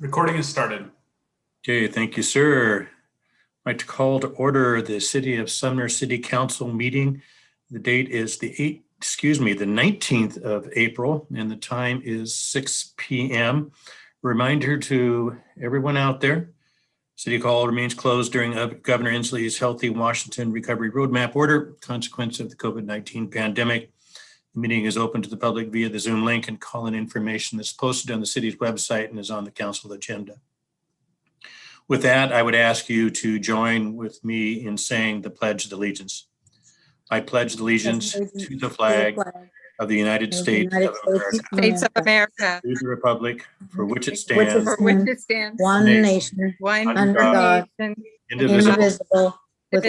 Recording is started. Okay, thank you, sir. I'd like to call to order the City of Sumner City Council meeting. The date is the 19th of April, and the time is 6 p.m. Reminder to everyone out there, City Hall remains closed during Governor Inslee's Healthy Washington Recovery Roadmap order, consequence of the COVID-19 pandemic. The meeting is open to the public via the Zoom link, and call-in information that's posted on the city's website and is on the council agenda. With that, I would ask you to join with me in saying the Pledge of Allegiance. I pledge allegiance to the flag of the United States of America, to the republic for which it stands, one nation, under God, indivisible, with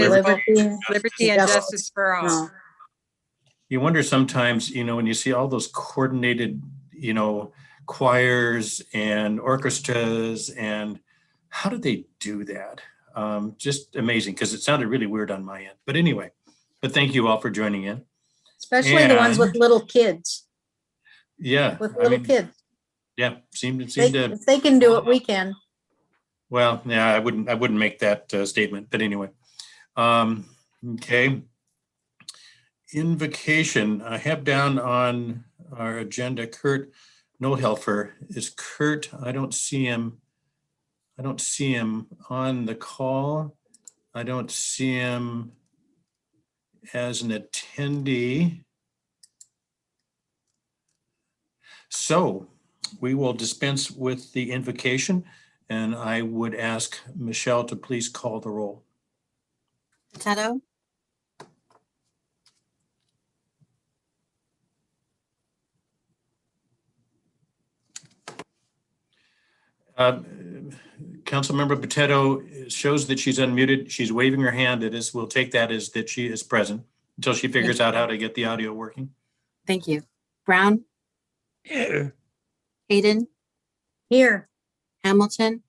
liberty and justice for all. You wonder sometimes, when you see all those coordinated, choirs and orchestras, and how do they do that? Just amazing, because it sounded really weird on my end. But anyway, thank you all for joining in. Especially the ones with little kids. Yeah. With little kids. Yeah, seem to. If they can do it, we can. Well, yeah, I wouldn't make that statement, but anyway. Okay. Invocation. I have down on our agenda Kurt Nohelfer. Is Kurt? I don't see him on the call. I don't see him as an attendee. So we will dispense with the invocation, and I would ask Michelle to please call the roll. Potato. Councilmember Potato shows that she's unmuted. She's waving her hand. We'll take that as that she is present until she figures out how to get the audio working. Thank you. Brown. Here. Hayden. Here. Hamilton.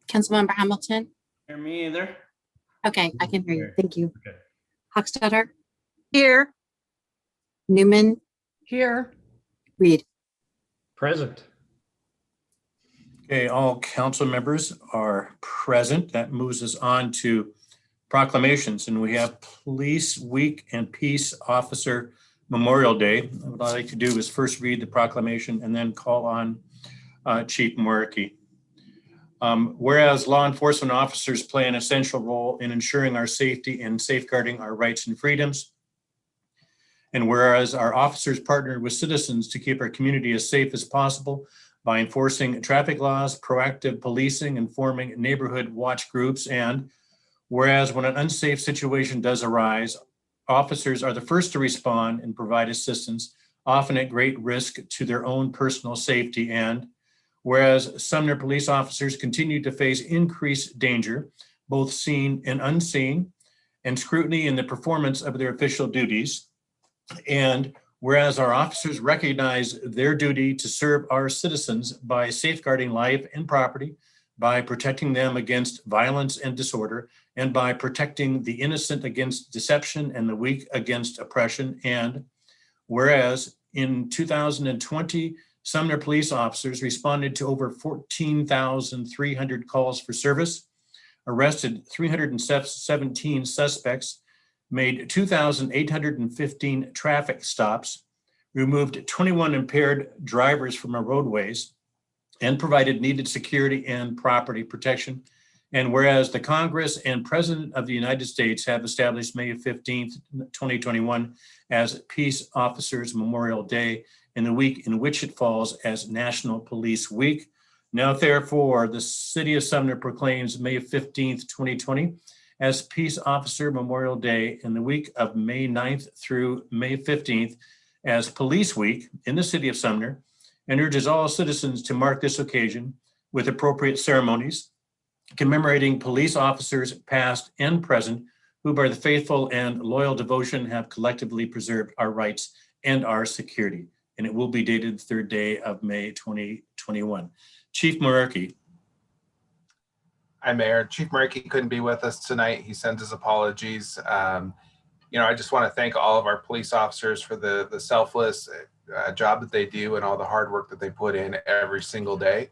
Councilmember Hamilton. Hear me either? Okay, I can hear you. Thank you. Okay. Hochstetter. Here. Newman. Here. Reed. Present. Okay, all council members are present. That moves us on to proclamations, and we have Police Week and Peace Officer Memorial Day. What I'd like to do is first read the proclamation and then call on Chief Muriarty. Whereas law enforcement officers play an essential role in ensuring our safety and safeguarding our rights and freedoms, and whereas our officers partner with citizens to keep our community as safe as possible by enforcing traffic laws, proactive policing, and forming neighborhood watch groups, and whereas when an unsafe situation does arise, officers are the first to respond and provide assistance, often at great risk to their own personal safety, and whereas Sumner police officers continue to face increased danger, both seen and unseen, and scrutiny in the performance of their official duties, and whereas our officers recognize their duty to serve our citizens by safeguarding life and property, by protecting them against violence and disorder, and by protecting the innocent against deception and the weak against oppression, and whereas in 2020, Sumner police officers responded to over 14,300 calls for service, arrested 317 suspects, made 2,815 traffic stops, removed 21 impaired drivers from our roadways, and provided needed security and property protection. And whereas the Congress and President of the United States have established May 15th, 2021 as Peace Officers Memorial Day, in the week in which it falls as National Police Week. Now, therefore, the City of Sumner proclaims May 15th, 2020 as Peace Officer Memorial Day, in the week of May 9th through May 15th as Police Week in the City of Sumner, and urges all citizens to mark this occasion with appropriate ceremonies commemorating police officers past and present who by the faithful and loyal devotion have collectively preserved our rights and our security. And it will be dated the third day of May 2021. Chief Muriarty. Hi, Mayor. Chief Muriarty couldn't be with us tonight. He sends his apologies. I just want to thank all of our police officers for the selfless job that they do and all the hard work that they put in every single day.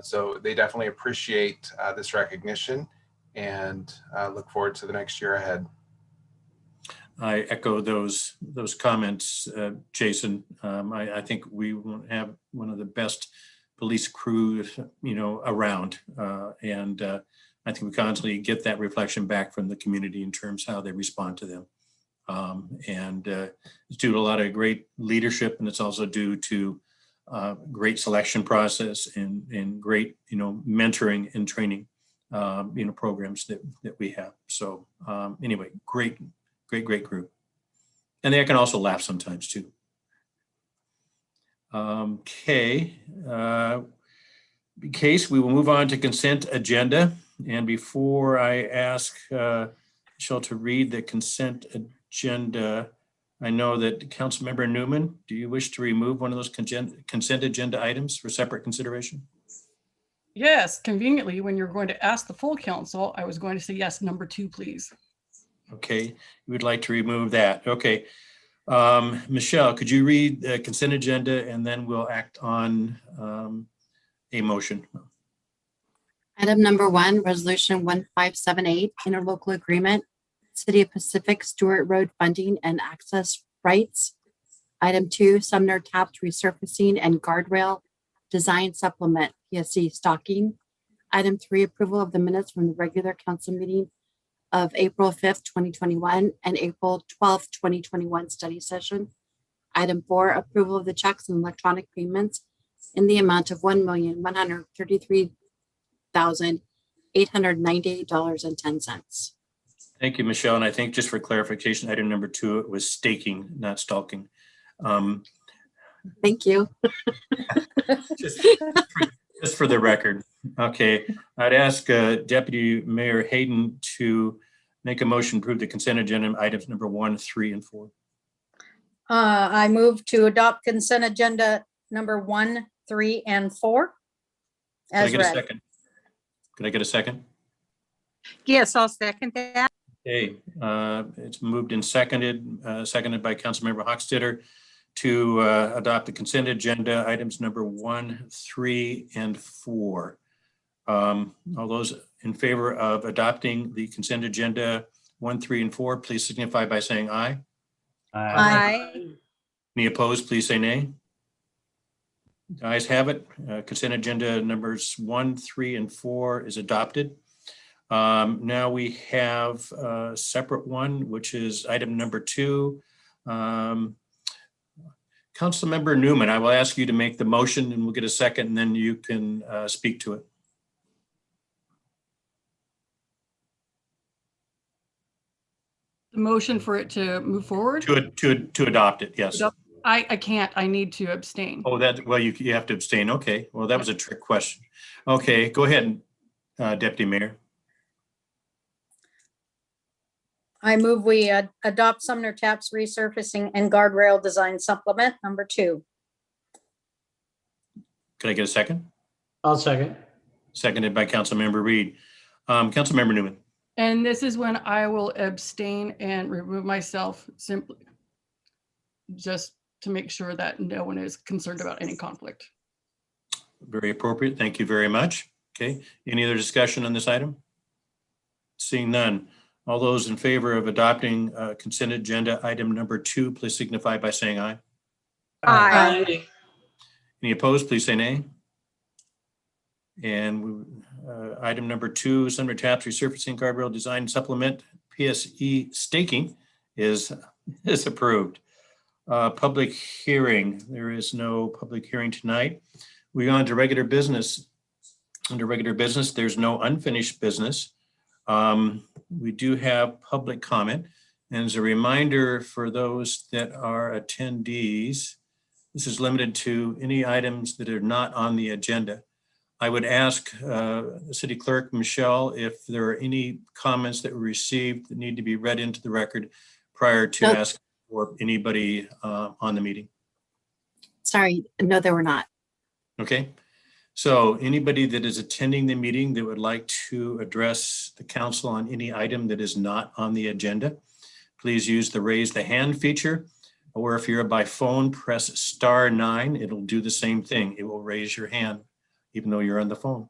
So they definitely appreciate this recognition and look forward to the next year ahead. I echo those comments, Jason. I think we will have one of the best police crews, around. And I think we constantly get that reflection back from the community in terms of how they respond to them. It's due to a lot of great leadership, and it's also due to great selection process and great, mentoring and training, programs that we have. So anyway, great group. And they can also laugh sometimes too. Okay. Case, we will move on to consent agenda. And before I ask Michelle to read the consent agenda, I know that Councilmember Newman, do you wish to remove one of those consent agenda items for separate consideration? Yes, conveniently, when you're going to ask the full council, I was going to say yes, number 2, please. Okay, you would like to remove that. Okay. Michelle, could you read the consent agenda and then we'll act on a motion? Item number 1, resolution 1578, interlocal agreement, City of Pacific Stewart Road funding and access rights. Item 2, Sumner Taps resurfacing and guardrail design supplement, PSC stocking. Item 3, approval of the minutes from the regular council meeting of April 5th, 2021 and April 12th, 2021 study session. Item 4, approval of the checks and electronic payments in the amount of $1,133,898.10. Thank you, Michelle. And I think just for clarification, item number 2, it was staking, not stalking. Thank you. Just for the record. Okay, I'd ask Deputy Mayor Hayden to make a motion to approve the consent agenda items number 1, 3, and 4. I move to adopt consent agenda number 1, 3, and 4 Can I as get a read. second? Can I get a second? Yes, I'll second that. Okay, it's moved and seconded by Councilmember Hochstetter to adopt the consent agenda items number 1, 3, and 4. All those in favor of adopting the consent agenda 1, 3, and 4, please signify by saying aye. Aye. Any opposed, please say nay. The ayes have it. Consent agenda numbers 1, 3, and 4 is adopted. Now we have a separate one, which is item number 2. Councilmember Newman, I will ask you to make the motion and we'll get a second and then you can speak to it. The motion for it to move forward? To adopt it, yes. I can't, I need to abstain. Oh, well, you have to abstain. Okay, well, that was a trick question. Okay, go ahead, Deputy Mayor. I move we adopt Sumner Taps resurfacing and guardrail design supplement number 2. Could I get a second? I'll second. Seconded by Councilmember Reed. Councilmember Newman. And this is when I will abstain and remove myself simply just to make sure that no one is concerned about any conflict. Very appropriate. Thank you very much. Okay, any other discussion on this item? Seeing none. All those in favor of adopting consent agenda item number 2, please signify by saying aye. Aye. Any opposed, please say nay. And item number 2, Sumner Taps resurfacing guardrail design supplement PSE staking is approved. Public hearing. There is no public hearing tonight. We go on to regular business. Under regular business, there's no unfinished business. We do have public comment. And as a reminder for those that are attendees, this is limited to any items that are not on the agenda. I would ask City Clerk Michelle if there are any comments that were received that need to be read into the record prior to asking for anybody on the meeting. Sorry, no, there were not. Okay. So anybody that is attending the meeting that would like to address the council on any item that is not on the agenda, please use the raise the hand feature. or if you're by phone, press *9. It'll do the same thing. It will raise your hand, even though you're on the phone.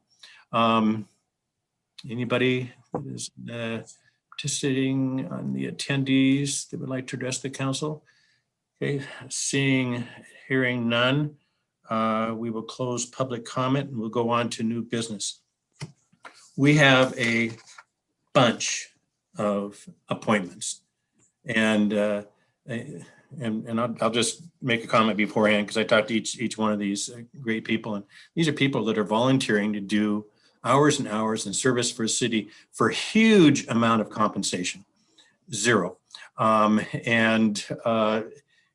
Anybody is participating on the attendees that would like to address the council? Okay, hearing none, we will close public comment and we'll go on to new business. We have a bunch of appointments, and I'll just make a comment beforehand because I talked to each one of these great people, and these are people that are volunteering to do hours and hours in service for a city for a huge amount of compensation, zero.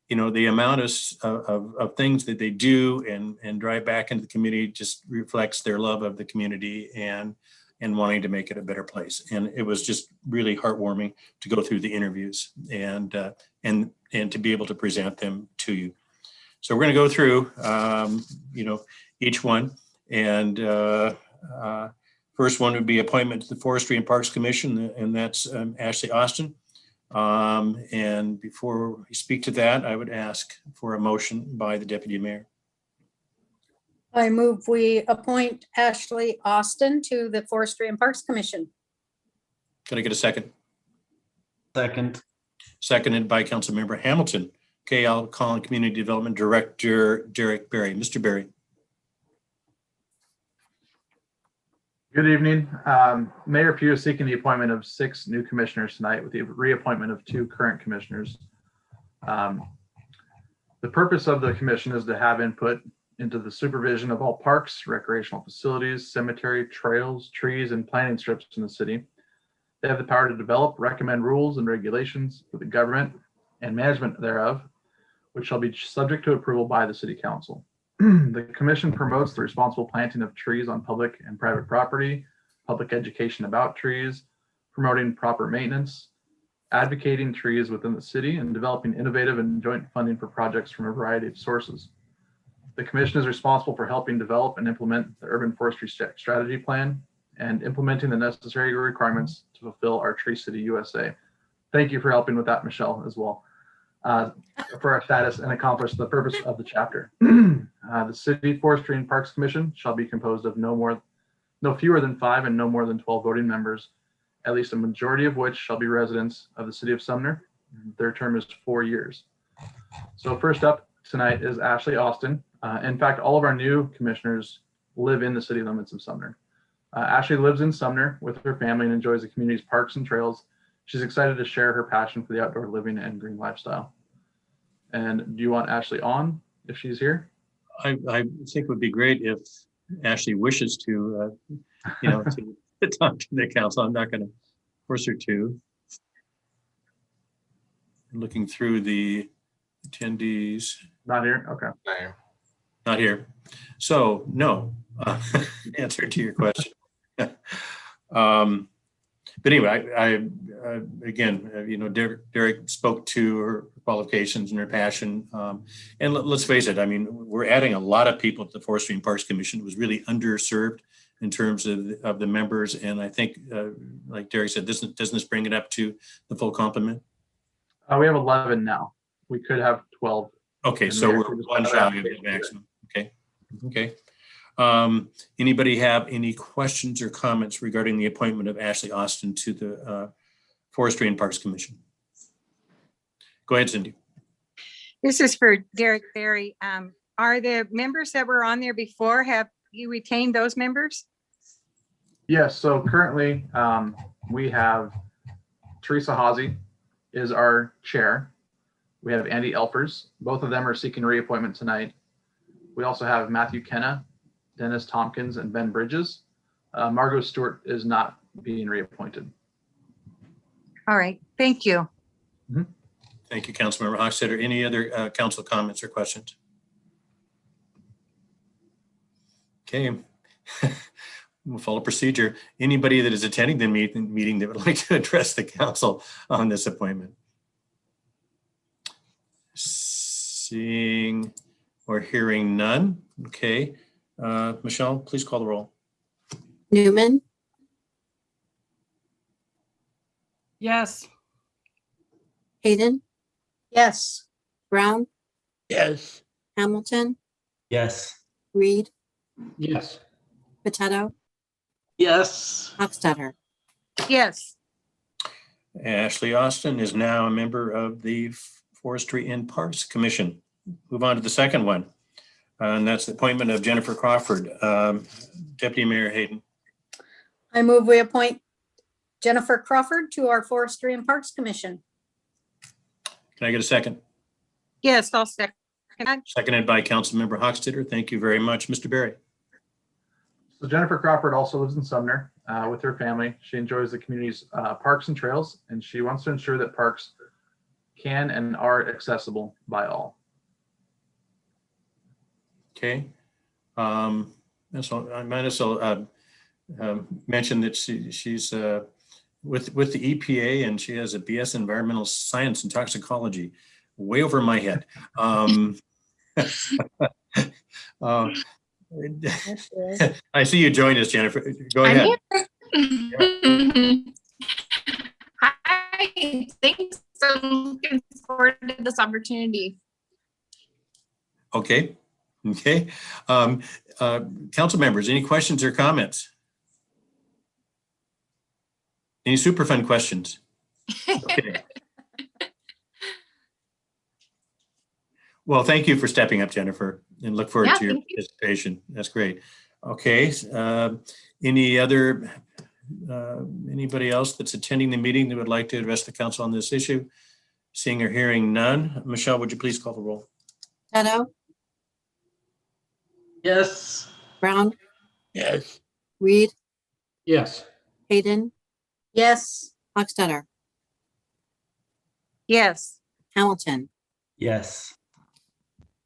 You know, the amount of things that they do and drive back into the community just reflects their love of the community and wanting to make it a better place. And it was just really heartwarming to go through the interviews and to be able to present them to you. So we're going to go through, you know, each one. And first one would be appointment to the Forestry and Parks Commission, and that's Ashley Austin. And before we speak to that, I would ask for a motion by the Deputy Mayor. I move we appoint Ashley Austin to the Forestry and Parks Commission. Can I get a second? Second. Seconded by Councilmember Hamilton. Okay, I'll call on Community Development Director Derek Berry. Mr. Berry. Good evening. Mayor Pugh is seeking the appointment of 6 new commissioners tonight with the reappointment of 2 current commissioners. The purpose of the commission is to have input into the supervision of all parks, recreational facilities, cemetery, trails, trees, and planting strips in the city. They have the power to develop, recommend rules and regulations for the government and management thereof, which shall be subject to approval by the City Council. The commission promotes the responsible planting of trees on public and private property, public education about trees, promoting proper maintenance, advocating trees within the city, and developing innovative and joint funding for projects from a variety of sources. The commission is responsible for helping develop and implement the urban forestry strategy plan and implementing the necessary requirements to fulfill our Tree City USA. Thank you for helping with that, Michelle, as well. For our status and accomplish the purpose of the chapter. The City Forestry and Parks Commission shall be composed of no fewer than 5 and no more than 12 voting members, at least a majority of which shall be residents of the city of Sumner. Their term is 4 years. So first up tonight is Ashley Austin. In fact, all of our new commissioners live in the city limits of Sumner. Ashley lives in Sumner with her family and enjoys the community's parks and trails. She's excited to share her passion for the outdoor living and green lifestyle. And do you want Ashley on if she's here? I think it would be great if Ashley wishes to, you know, to talk to the council. I'm not going to force her to. Looking through the attendees. Not here? Okay. No. Not here. So no, answer to your question. But anyway, I again, you know, Derek spoke to her qualifications and her passion. And let's face it, I mean, we're adding a lot of people to the Forestry and Parks Commission. It was really underserved in terms of the members. And I think, like Derek said, doesn't this bring it up to the full complement? We have 11 now. We could have 12. Okay, And so Mayor we're could just one have shy of that. the maximum. Okay, okay. Anybody have any questions or comments regarding the appointment of Ashley Austin to the Forestry and Parks Commission? Go ahead, Cindy. This is for Derek Berry. Are the members that were on there before, have you retained those members? Yes, so currently we have Teresa Hawsey is our chair. We have Andy Elpers. Both of them are seeking reappointment tonight. We also have Matthew Kenna, Dennis Tompkins, and Ben Bridges. Margot Stewart is not being reappointed. All right, thank you. Thank you, Councilmember Hochstetter. Any other council comments or questions? Okay. We'll follow procedure. Anybody that is attending the meeting that would like to address the council on this appointment? Seeing or hearing none. Okay. Michelle, please call the roll. Newman, Yes. Hayden, Yes. Brown, Yes. Hamilton, Yes. Reed, Yes. Potato, Yes. Hochstetter. Yes. Ashley Austin is now a member of the Forestry and Parks Commission. Move on to the second one. And that's the appointment of Jennifer Crawford. Deputy Mayor Hayden. I move we appoint Jennifer Crawford to our Forestry and Parks Commission. Can I get a second? Yes, I'll second that. Seconded by Councilmember Hochstetter. Thank you very much, Mr. Berry. So Jennifer Crawford also lives in Sumner with her family. She enjoys the community's parks and trails, and she wants to ensure that parks can and are accessible by all. Okay. So I might also mention that she's with the EPA, and she has a BS in Environmental Science and Toxicology, way over my head. I see you joined us, Jennifer. Go I'm ahead. here. Hi, thanks. I'm looking forward to this opportunity. Okay. Okay. Council members, any questions or comments? Any super fun questions? Okay. Well, thank you for stepping up, Jennifer, and look forward Yeah, to your thank you. participation. That's great. Okay. Anybody else that's attending the meeting that would like to address the council on this issue? Seeing or hearing none. Michelle, would you please call the roll? Potato, Yes. Brown, Yes. Reed, Yes. Hayden, Yes. Hochstetter, Yes. Hamilton, Yes.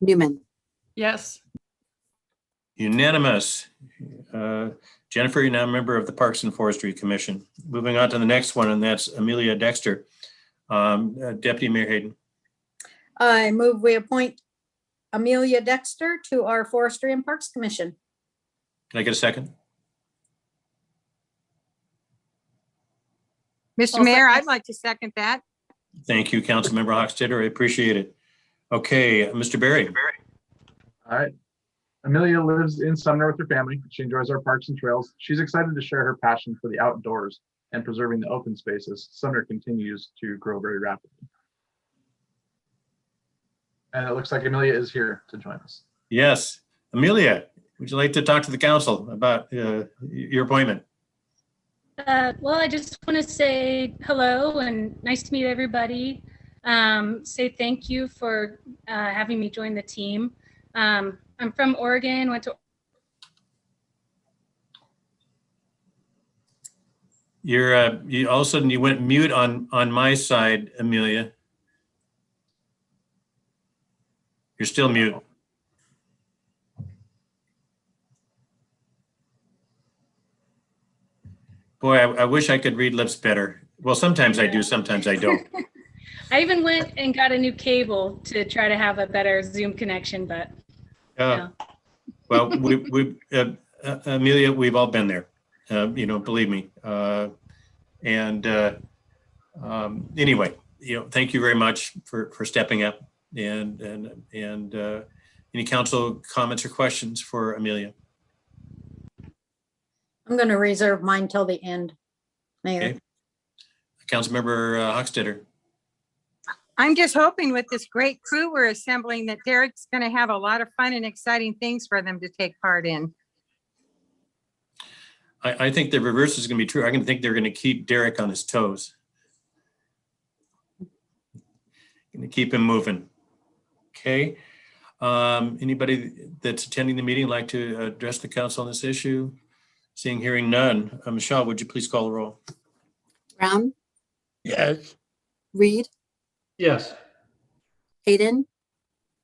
Newman. Yes. Unanimous. Jennifer, you're now a member of the Parks and Forestry Commission. Moving on to the next one, and that's Amelia Dexter. Deputy Mayor Hayden. I move we appoint Amelia Dexter to our Forestry and Parks Commission. Can I get a second? Mr. I'll Mayor, second. I'd like to second that. Thank you, Councilmember Hochstetter. I appreciate it. Okay, Mr. Berry. All right. Amelia lives in Sumner with her family. She enjoys our parks and trails. She's excited to share her passion for the outdoors and preserving the open spaces. Sumner continues to grow very rapidly. And it looks like Amelia is here to join us. Yes. Amelia, would you like to talk to the council about your appointment? Well, I just want to say hello and nice to meet everybody. Say thank you for having me join the team. I'm from Oregon, went to You all of a sudden you went mute on my side, Amelia. You're still mute. Boy, I wish I could read lips better. Well, sometimes I do, sometimes I don't. I even went and got a new cable to try to have a better Zoom connection, but Uh, well, Amelia, we've all been there, believe me. Anyway, thank you very much for stepping up and any council comments or questions for Amelia? I'm going to reserve mine till the end, Mayor. Okay. Councilmember Hochstetter. I'm just hoping with this great crew we're assembling that Derek's going to have a lot of fun and exciting things for them to take part in. I think the reverse is going to be true. I think they're going to keep Derek on his toes. Going to keep him moving. Okay. Anybody that's attending the meeting like to address the council on this issue? Seeing, hearing none. Michelle, would you please call the roll? Brown, Yes. Reed, Yes. Hayden,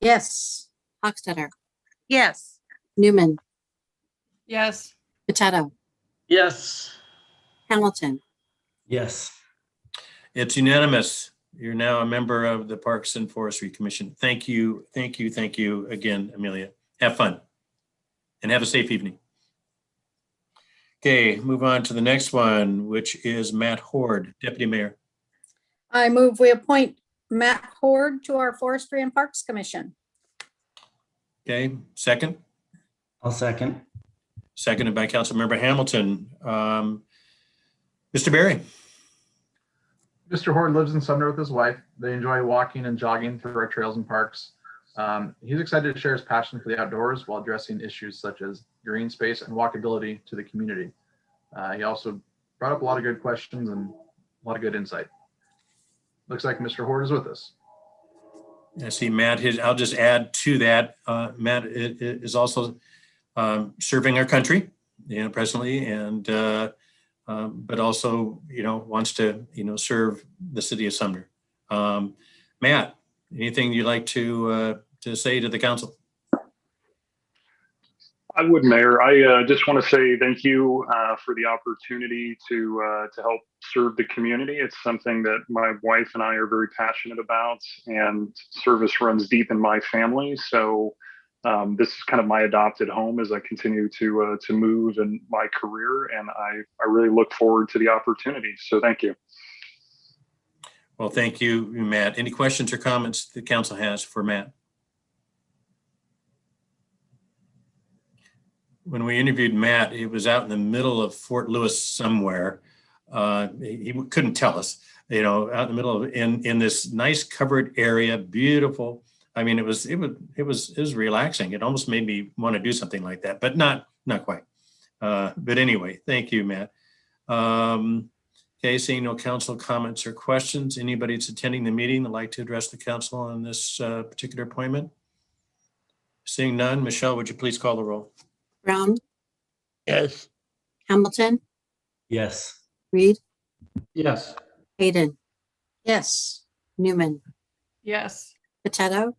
Yes. Hochstetter, Yes. Newman, Yes. Potato, Yes. Hamilton. Yes. It's unanimous. You're now a member of the Parks and Forestry Commission. Thank you. Thank you. Thank you again, Amelia. Have fun and have a safe evening. Okay, move on to the next one, which is Matt Horde, Deputy Mayor. I move we appoint Matt Horde to our Forestry and Parks Commission. Okay, second, I'll second. seconded by Councilmember Hamilton. Mr. Berry? Mr. Horde lives in Sumner with his wife. They enjoy walking and jogging through our trails and parks. He's excited to share his passion for the outdoors while addressing issues such as green space and walkability to the community. He also brought up a lot of good questions and a lot of good insight. Looks like Mr. Horde is with us. I see Matt, I'll just add to that, Matt is also serving our country, presently, and but also, wants to, serve the city of Sumner. Matt, anything you'd like to say to the council? I would, Mayor. I just want to say thank you for the opportunity to help serve the community. It's something that my wife and I are very passionate about, and service runs deep in my family. So this is kind of my adopted home as I continue to move in my career, and I really look forward to the opportunity. So thank you. Well, thank you, Matt. Any questions or comments the council has for Matt? When we interviewed Matt, he was out in the middle of Fort Lewis somewhere. He couldn't tell us, out in the middle of in this nice covered area, beautiful. I mean, it was relaxing. It almost made me want to do something like that, but not quite. But anyway, thank you, Matt. Okay, seeing no council comments or questions, anybody that's attending the meeting that'd like to address the council on this particular appointment? Seeing none, Michelle, would you please call the roll? Brown, Yes. Hamilton, Yes. Reed, Yes. Hayden, Yes. Newman, Yes. Potato,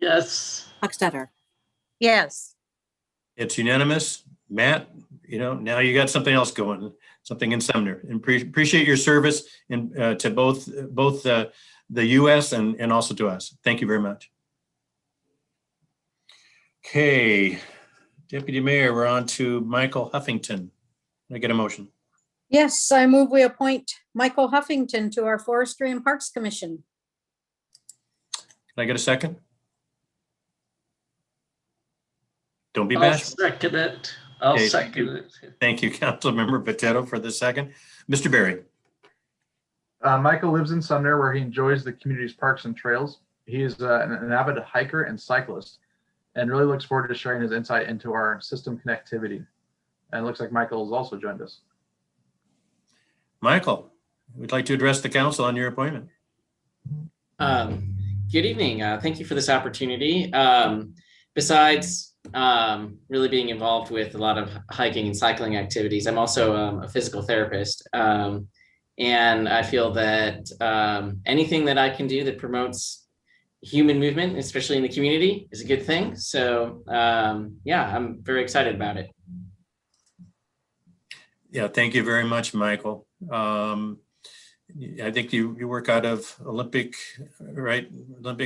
Yes. Hochstetter. Yes. It's unanimous. Matt, now you got something else going, something in Sumner, and appreciate your service to both the U.S. and also to us. Thank you very much. Okay, Deputy Mayor, we're on to Michael Huffington. Can I get a motion? Yes, I move we appoint Michael Huffington to our Forestry and Parks Commission. Can I get a second? Don't be I'll bashful. second it. I'll Okay. second it. Thank you, Councilmember Potato, for the second. Mr. Berry? Michael lives in Sumner where he enjoys the community's parks and trails. He is an avid hiker and cyclist and really looks forward to sharing his insight into our system connectivity. And it looks like Michael has also joined us. Michael, we'd like to address the council on your appointment. Good evening. Thank you for this opportunity. Besides really being involved with a lot of hiking and cycling activities, I'm also a physical therapist. And I feel that anything that I can do that promotes human movement, especially in the community, is a good thing. So yeah, I'm very excited about it. Yeah, thank you very much, Michael. I think you work out of Olympic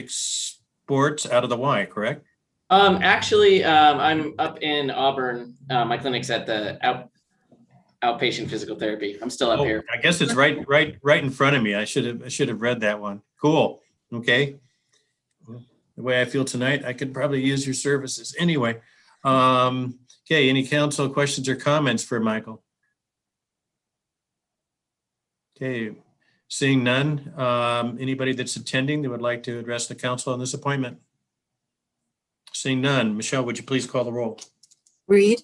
sports out of the Y, correct? Actually, I'm up in Auburn. My clinic's at the outpatient physical therapy. I'm still up here. I guess it's right in front of me. I should have read that one. Cool. Okay. The way I feel tonight, I could probably use your services anyway. Okay, any council questions or comments for Michael? Okay, seeing none, anybody that's attending that would like to address the council on this appointment? Seeing none, Michelle, would you please call the roll? Reed,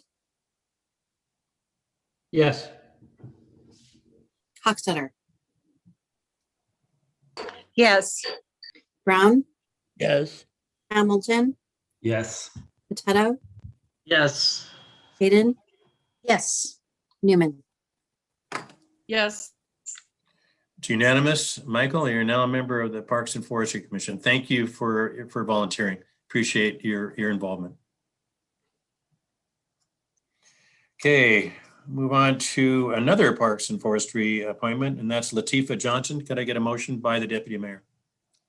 Yes. Hochstetter, Yes. Brown, Yes. Hamilton, Yes. Potato, Yes. Hayden, Yes. Newman. Yes. It's unanimous. Michael, you're now a member of the Parks and Forestry Commission. Thank you for volunteering. Appreciate your involvement. Okay, move on to another Parks and Forestry appointment, and that's Latifah Johnson. Could I get a motion by the Deputy Mayor?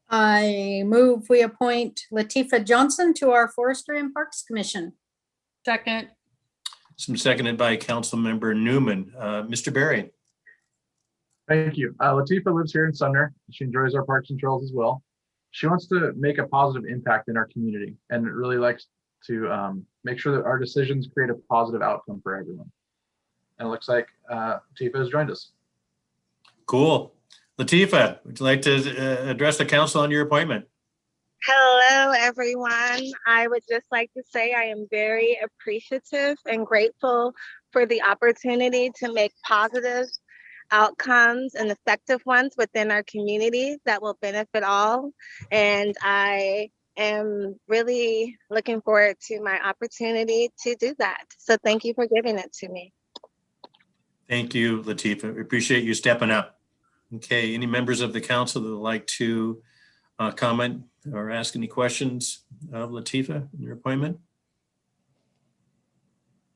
I move we appoint Latifah Johnson to our Forestry and Parks Commission. Second. Some seconded by Councilmember Newman. Mr. Berry? Thank you. Latifa lives here in Sumner. She enjoys our parks and trails as well. She wants to make a positive impact in our community and really likes to make sure that our decisions create a positive outcome for everyone. And it looks like Latifa has joined us. Cool. Latifa, would you like to address the council on your appointment? Hello, everyone. I would just like to say I am very appreciative and grateful for the opportunity to make positive outcomes and effective ones within our community that will benefit all. And I am really looking forward to my opportunity to do that. So thank you for giving it to me. Thank you, Latifa. We appreciate you stepping up. Okay, any members of the council that would like to comment or ask any questions of Latifa in your appointment?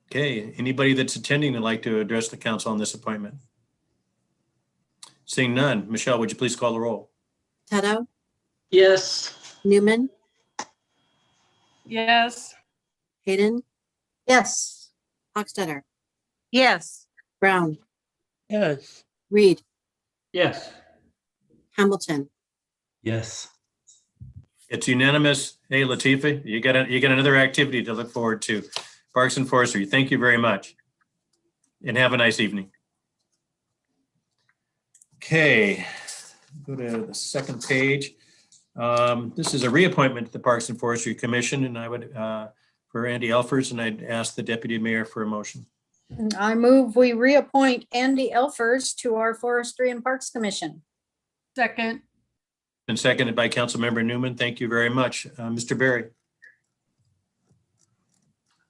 Okay, anybody that's attending would like to address the council on this appointment? Seeing none, Michelle, would you please call the roll? Petetto, Yes. Newman, Yes. Hayden, Yes. Hochstetter, Yes. Brown, Yes. Reed, Yes. Hamilton. Yes. It's unanimous. Hey, Latifa, you got another activity to look forward to. Parks and Forestry, thank you very much. And have a nice evening. Okay, go to the second page. This is a reappointment to the Parks and Forestry Commission, and I would, for Andy Elfers, and I'd ask the Deputy Mayor for a motion. I move we reappoint Andy Elfers to our Forestry and Parks Commission. Second. And seconded by Councilmember Newman. Thank you very much. Mr. Berry.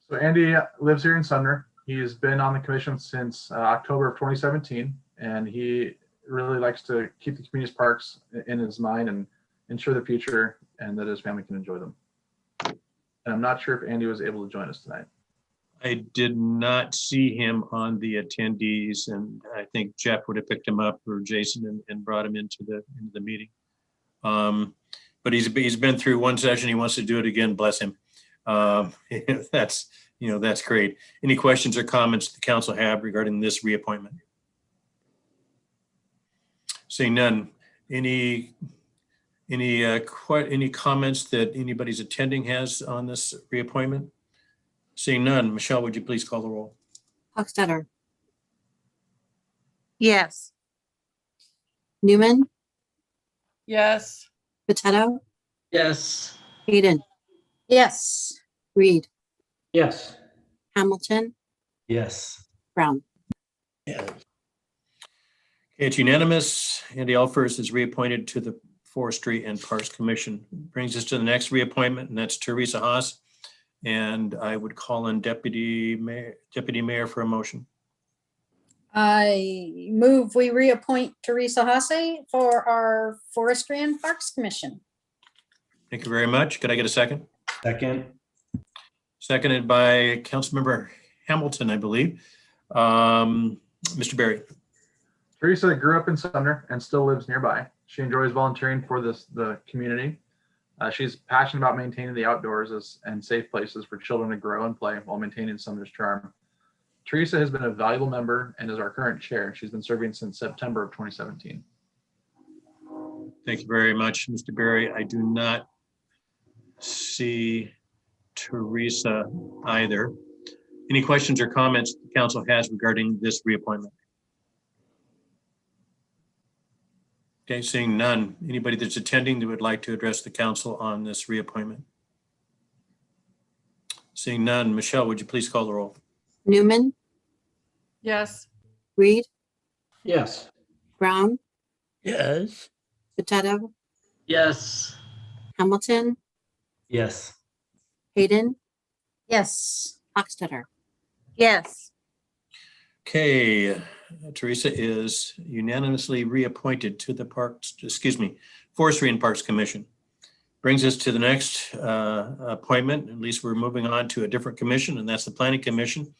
So Andy lives here in Sumner. He's been on the commission since October of 2017, and he really likes to keep the community's parks in his mind and ensure the future and that his family can enjoy them. And I'm not sure if Andy was able to join us tonight. I did not see him on the attendees, and I think Jeff would have picked him up, or Jason, and brought him into the meeting. But he's been through one session. He wants to do it again. Bless him. That's great. Any questions or comments the council have regarding this reappointment? Seeing none. Any comments that anybody's attending has on this reappointment? Seeing none, Michelle, would you please call the roll? Hochstetter, Yes. Newman, Yes. Petetto, Yes. Hayden, Yes. Reed, Yes. Hamilton, Yes. Brown. Okay, it's unanimous. Andy Elfers is reappointed to the Forestry and Parks Commission. Brings us to the next reappointment, and that's Teresa Haas. And I would call on Deputy Mayor for a motion. I move we reappoint Teresa Hasse for our Forestry and Parks Commission. Thank you very much. Could I get a second? Second. Seconded by Councilmember Hamilton, I believe. Mr. Berry. Teresa grew up in Sumner and still lives nearby. She enjoys volunteering for the community. She's passionate about maintaining the outdoors and safe places for children to grow and play while maintaining Sumner's charm. Teresa has been a valuable member and is our current chair. She's been serving since September of 2017. Thank you very much, Mr. Berry. I do not see Teresa either. Any questions or comments the council has regarding this reappointment? Okay, seeing none. Anybody that's attending that would like to address the council on this reappointment? Seeing none, Michelle, would you please call the roll? Newman, Yes. Reed, Yes. Brown, Yes. Petetto, Yes. Hamilton, Yes. Hayden, Yes. Hochstetter. Yes. Okay, Teresa is unanimously reappointed to the Forestry and Parks Commission. Brings us to the next appointment. At least we're moving on to a different commission, and that's the Planning Commission.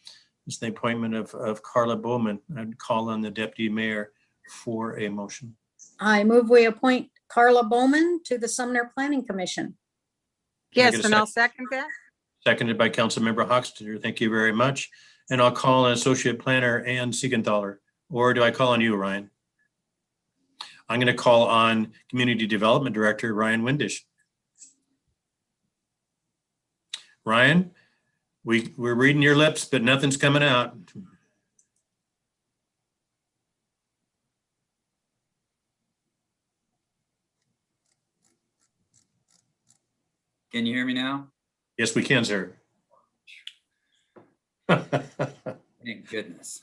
It's the appointment of Carla Bowman. I'd call on the Deputy Mayor for a motion. I move we appoint Carla Bowman to the Sumner Planning Commission. Can I Yes, get a and I'll second that. Seconded by Councilmember Hochstetter. Thank you very much. And I'll call on Associate Planner Ann Siegenthaler. Or do I call on you, Ryan? I'm going to call on Community Development Director Ryan Windisch. Ryan, we're reading your lips, but nothing's coming out. Can you hear me now? Yes, we can, sir. Thank goodness.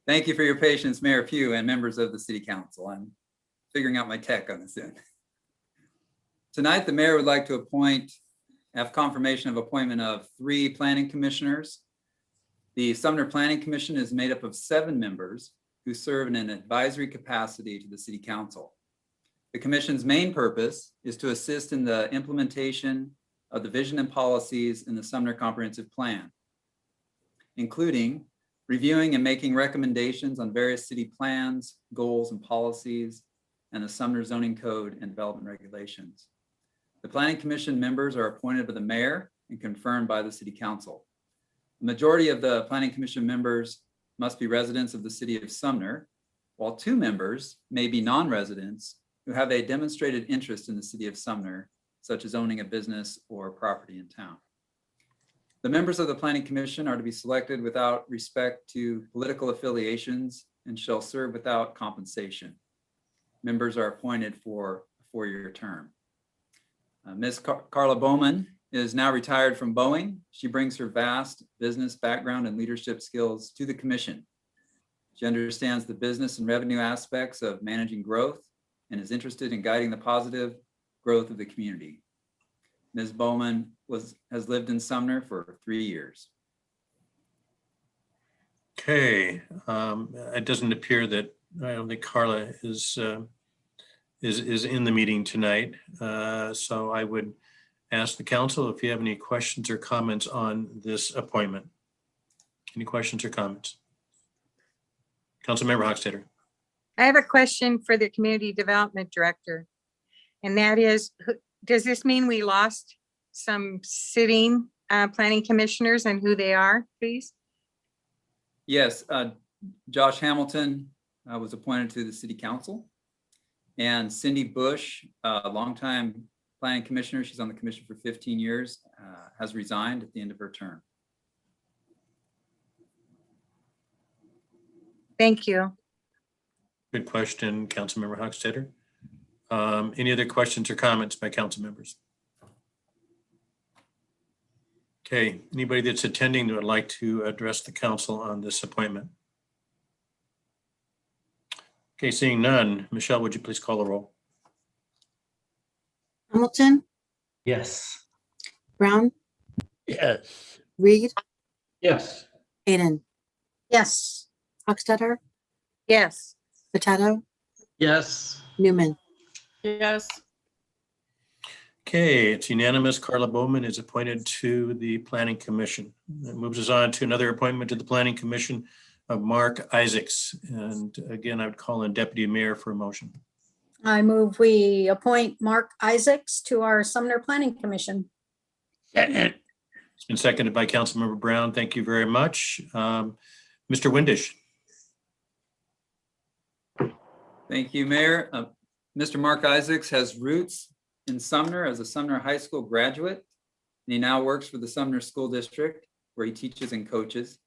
Thank you for your patience, Mayor Pugh and members of the City Council. I'm figuring out my tech on this end. Tonight, the mayor would like to have confirmation of appointment of 3 planning commissioners. The Sumner Planning Commission is made up of 7 members who serve in an advisory capacity to the City Council. The commission's main purpose is to assist in the implementation of the vision and policies in the Sumner Comprehensive Plan, including reviewing and making recommendations on various city plans, goals, and policies, and the Sumner Zoning Code and development regulations. The Planning Commission members are appointed by the mayor and confirmed by the City Council. The majority of the Planning Commission members must be residents of the city of Sumner, while 2 members may be non-residents who have a demonstrated interest in the city of Sumner, such as owning a business or property in town. The members of the Planning Commission are to be selected without respect to political affiliations and shall serve without compensation. Members are appointed for a 4-year term. Ms. Carla Bowman is now retired from Boeing. She brings her vast business background and leadership skills to the commission. She understands the business and revenue aspects of managing growth and is interested in guiding the positive growth of the community. Ms. Bowman has lived in Sumner for 3 years. Okay, it doesn't appear that, I don't think Carla is in the meeting tonight. So I would ask the council if you have any questions or comments on this appointment. Any questions or comments? Councilmember Hochstetter. I have a question for the Community Development Director. And that is, does this mean we lost some sitting planning commissioners and who they are, please? Yes, Josh Hamilton was appointed to the City Council. And Cindy Bush, a longtime planning commissioner, she's on the commission for 15 years, has resigned at the end of her term. Thank you. Good question, Councilmember Hochstetter. Any other questions or comments by council members? Okay, anybody that's attending that would like to address the council on this appointment? Okay, seeing none, Michelle, would you please call the roll? Hamilton, Yes. Brown, Yes. Reed, Yes. Hayden, Yes. Hochstetter, Yes. Potato, Yes. Newman. Yes. Okay, it's unanimous. Carla Bowman is appointed to the Planning Commission. That moves us on to another appointment to the Planning Commission of Mark Isaacs. And again, I would call on Deputy Mayor for a motion. I move we appoint Mark Isaacs to our Sumner Planning Commission. It's been seconded by Councilmember Brown. Thank you very much. Mr. Windisch. Thank you, Mayor. Mr. Mark Isaacs has roots in Sumner as a Sumner High School graduate, and he now works for the Sumner School District, where he teaches and coaches.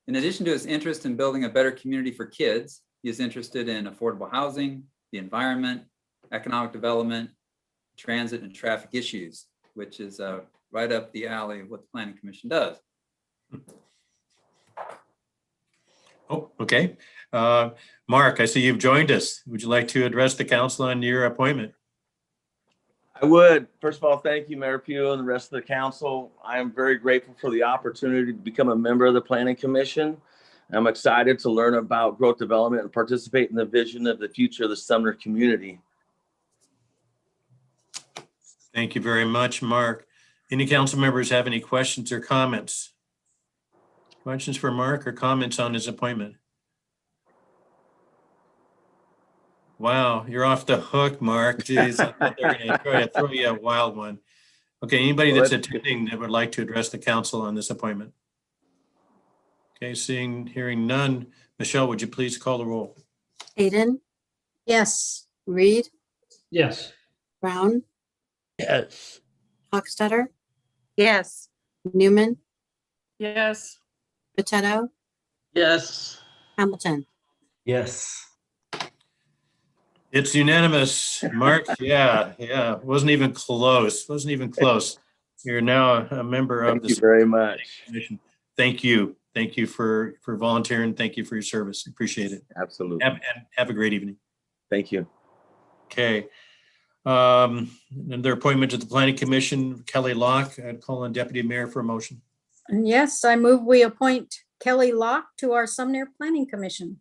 In addition to his interest in building a better community for kids, he is interested in affordable housing, the environment, economic development, transit, and traffic issues, which is right up the alley of what the Planning Commission does. Oh, okay. Mark, I see you've joined us. Would you like to address the council on your appointment? I would. First of all, thank you, Mayor Pugh and the rest of the council. I am very grateful for the opportunity to become a member of the Planning Commission. I'm excited to learn about growth development and participate in the vision of the future of the Sumner community. Thank you very much, Mark. Any council members have any questions or comments? Questions for Mark or comments on his appointment? Wow, you're off the hook, Mark. Jeez, I thought they were going to try to throw you a wild one. Okay, anybody that's attending that would like to address the council on this appointment? Okay, hearing none. Michelle, would you please call the roll? Hayden, Yes. Reed, Yes. Brown, Yes. Hochstetter, Yes. Newman, Yes. Potato, Yes. Hamilton. Yes. It's unanimous. Mark, yeah, wasn't even close. You're now a member of Thank the you very much. Commission. Thank you. Thank you for volunteering. Thank you for your service. Appreciate it. Absolutely. Have a great evening. Thank you. Okay. And their appointment to the Planning Commission, Kelly Locke. I'd call on Deputy Mayor for a motion. And yes, I move we appoint Kelly Locke to our Sumner Planning Commission.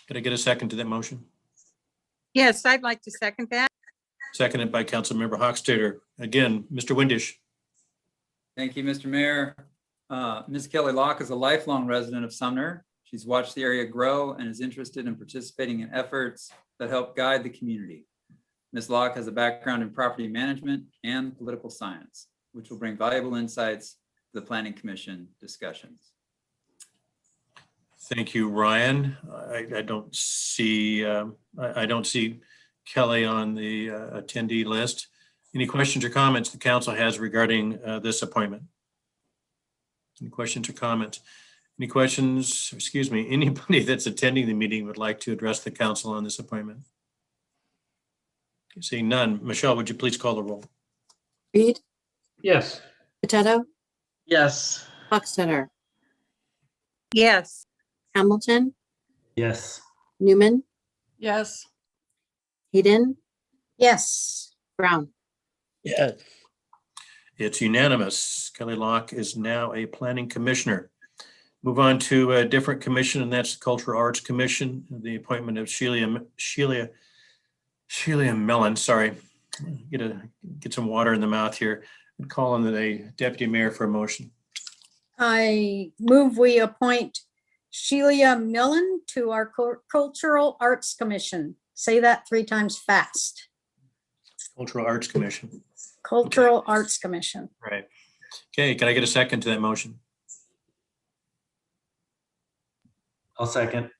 Could I get a second to that motion? Yes, I'd like to second that. Seconded by Councilmember Hochstetter. Again, Mr. Windisch. Thank you, Mr. Mayor. Ms. Kelly Locke is a lifelong resident of Sumner. She's watched the area grow and is interested in participating in efforts that help guide the community. Ms. Locke has a background in property management and political science, which will bring valuable insights to the Planning Commission discussions. Thank you, Ryan. I don't see Kelly on the attendee list. Any questions or comments the council has regarding this appointment? Any questions or comments? Any questions, excuse me, anybody that's attending the meeting would like to address the council on this appointment? Seeing none. Michelle, would you please call the roll? Reed, Yes. Potato, Yes. Hochstetter, Yes. Hamilton, Yes. Newman, Yes. Hayden, Yes. Brown. Yes. It's unanimous. Kelly Locke is now a planning commissioner. Move on to a different commission, and that's the Cultural Arts Commission, the appointment of Sheila Mellon, sorry. Get some water in the mouth here. And call on the deputy mayor for a motion. I move we appoint Sheila Millen to our Cultural Arts Commission. Say that 3 times fast. Cultural Arts Commission. Cultural Arts Commission. Right. Okay, can I get a second to that motion? I'll second.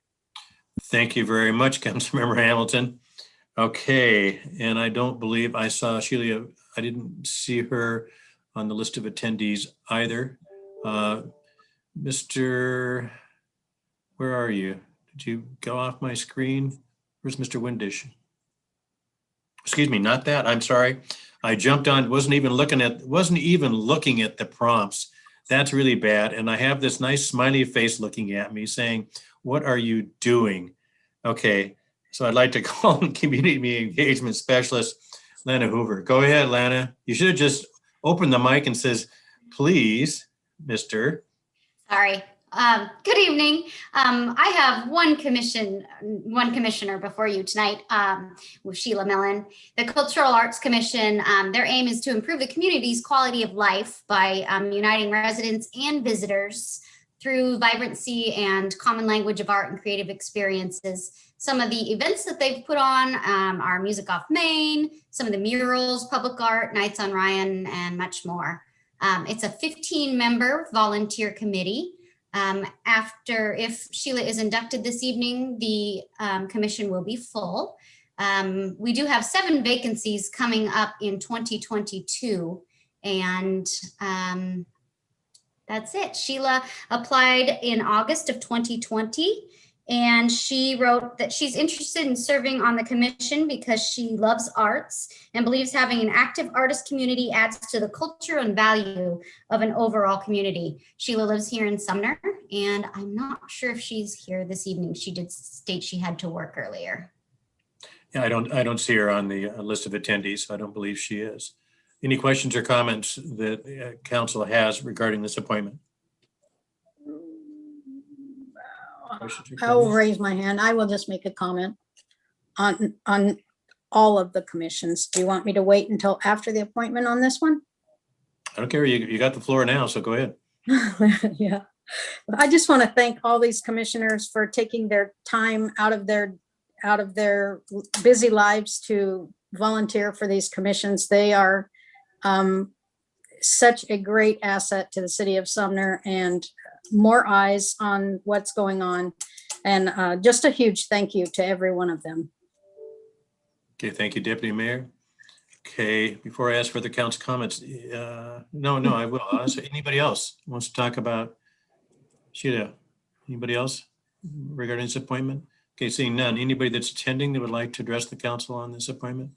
Thank you very much, Councilmember Hamilton. Okay, and I don't believe I saw Sheila. I didn't see her on the list of attendees either. Mr. Where are you? Did you go off my screen? Where's Mr. Windisch? Excuse me, not that. I'm sorry. I jumped on, wasn't even looking at the prompts. That's really bad. And I have this nice smiley face looking at me saying, "What are you doing?" Okay, so I'd like to call on Community Engagement Specialist, Lana Hoover. Go ahead, Lana. You should have just opened the mic and says, "Please, Mr." Sorry. Good evening. I have one commissioner before you tonight, with Sheila Millen. The Cultural Arts Commission, their aim is to improve the community's quality of life by uniting residents and visitors through vibrancy and common language of art and creative experiences. Some of the events that they've put on are Music Off Main, some of the murals, public art, Nights on Ryan, and much more. It's a 15-member volunteer committee. If Sheila is inducted this evening, the commission will be full. We do have 7 vacancies coming up in 2022, and that's it. Sheila applied in August of 2020, and she wrote that she's interested in serving on the commission because she loves arts and believes having an active artist community adds to the culture and value of an overall community. Sheila lives here in Sumner, and I'm not sure if she's here this evening. She did state she had to work earlier. Yeah, I don't see her on the list of attendees, so I don't believe she is. Any questions or comments that council has regarding this appointment? I will raise my hand. I will just make a comment on all of the commissions. Do you want me to wait until after the appointment on this one? I don't care. You got the floor now, so go ahead. Yeah. I just want to thank all these commissioners for taking their time out of their busy lives to volunteer for these commissions. They are such a great asset to the city of Sumner and more eyes on what's going on. And just a huge thank you to every one of them. Okay, thank you, Deputy Mayor. Okay, before I ask for the council comments, no, I will. I'll ask anybody else who wants to talk about Sheila. Anybody else regarding this appointment? Okay, seeing none. Anybody that's attending that would like to address the council on this appointment?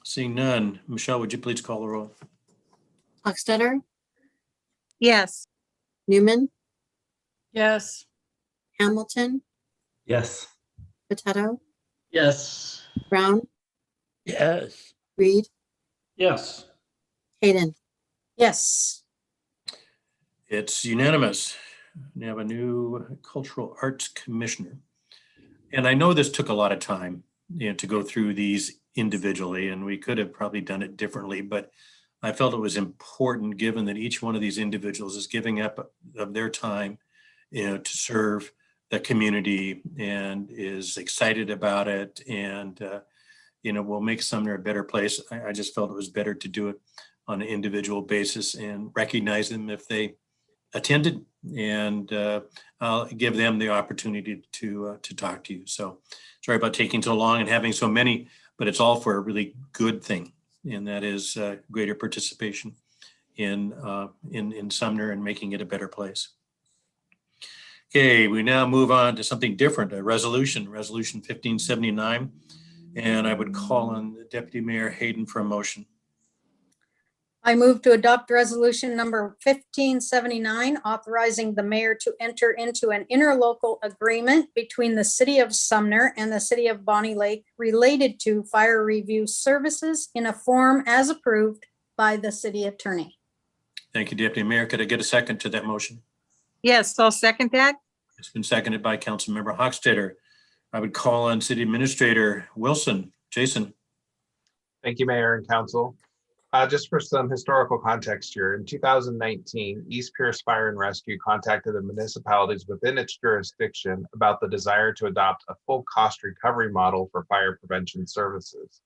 Seeing none. Michelle, would you please call the roll? Hochstetter, Yes. Newman, Yes. Hamilton, Yes. Potato, Yes. Brown, Yes. Reed, Yes. Hayden. Yes. It's unanimous. We have a new Cultural Arts Commissioner. And I know this took a lot of time, to go through these individually, and we could have probably done it differently, but I felt it was important, given that each one of these individuals is giving up of their time, to serve the community and is excited about it, and will make Sumner a better place. I just felt it was better to do it on an individual basis and recognize them if they attended, and I'll give them the opportunity to talk to you. So sorry about taking so long and having so many, but it's all for a really good thing, and that is greater participation in Sumner and making it a better place. Okay, we now move on to something different, a resolution 1579, and I would call on the Deputy Mayor Hayden for a motion. I move to adopt resolution number 1579, authorizing the mayor to enter into an interlocal agreement between the city of Sumner and the city of Bonnie Lake related to fire review services in a form as approved by the city attorney. Thank you, Deputy Mayor. Could I get a second to that motion? Yes, I'll second that. It's been seconded by Councilmember Hochstetter. I would call on City Administrator Wilson. Jason. Thank you, Mayor and Council. Just for some historical context here, in 2019, East Pierce Fire and Rescue contacted the municipalities within its jurisdiction about the desire to adopt a full cost recovery model for fire prevention services.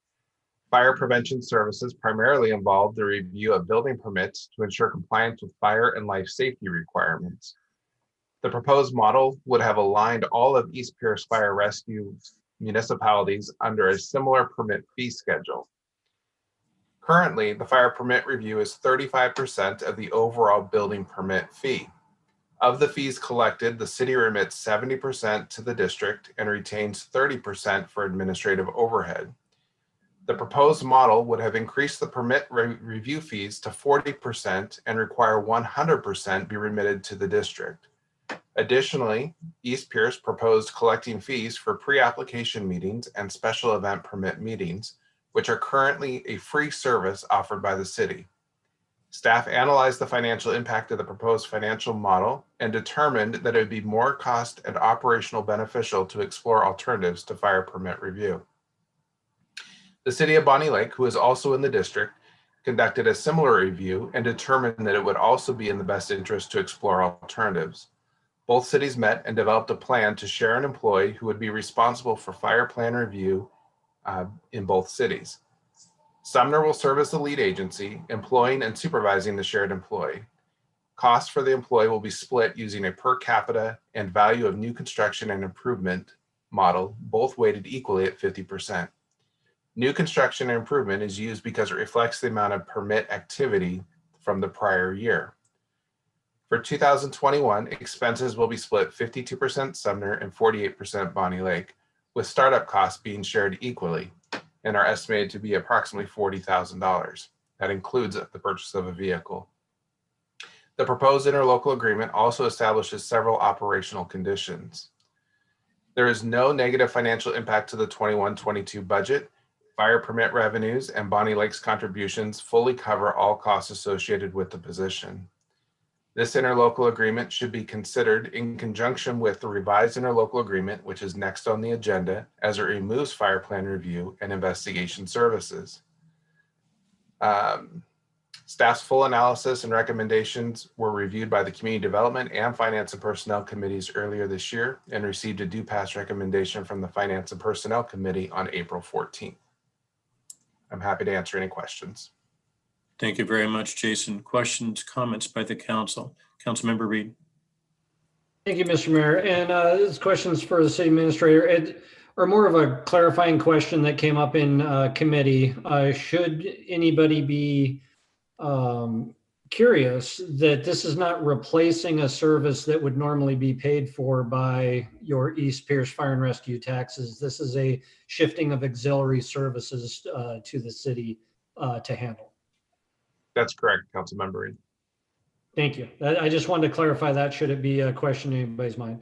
Fire prevention services primarily involve the review of building permits to ensure compliance with fire and life safety requirements. The proposed model would have aligned all of East Pierce Fire Rescue municipalities under a similar permit fee schedule. Currently, the fire permit review is 35% of the overall building permit fee. Of the fees collected, the city remits 70% to the district and retains 30% for administrative overhead. The proposed model would have increased the permit review fees to 40% and require 100% be remitted to the district. Additionally, East Pierce proposed collecting fees for pre-application meetings and special event permit meetings, which are currently a free service offered by the city. Staff analyzed the financial impact of the proposed financial model and determined that it would be more cost and operational beneficial to explore alternatives to fire permit review. The city of Bonnie Lake, who is also in the district, conducted a similar review and determined that it would also be in the best interest to explore alternatives. Both cities met and developed a plan to share an employee who would be responsible for fire plan review in both cities. Sumner will serve as the lead agency, employing and supervising the shared employee. Costs for the employee will be split using a per capita and value of new construction and improvement model, both weighted equally at 50%. New construction and improvement is used because it reflects the amount of permit activity from the prior year. For 2021, expenses will be split 52% Sumner and 48% Bonnie Lake, with startup costs being shared equally and are estimated to be approximately $40,000. That includes the purchase of a vehicle. The proposed interlocal agreement also establishes several operational conditions. There is no negative financial impact to the 21-22 budget. Fire permit revenues and Bonnie Lake's contributions fully cover all costs associated with the position. This interlocal agreement should be considered in conjunction with the revised interlocal agreement, which is next on the agenda, as it removes fire plan review and investigation services. Staff's full analysis and recommendations were reviewed by the Community Development and Finance and Personnel Committees earlier this year and received a due pass recommendation from the Finance and Personnel Committee on April 14th. I'm happy to answer any questions. Thank you very much, Jason. Questions, comments by the council? Councilmember Reed. Thank you, Mr. Mayor. And this question is for the city administrator. or more of a clarifying question that came up in committee. Should anybody be curious that this is not replacing a service that would normally be paid for by your East Pierce Fire and Rescue taxes? This is a shifting of auxiliary services to the city to handle. That's correct, Councilmember Reed. Thank you. I just wanted to clarify that. Should it be a question in anybody's mind?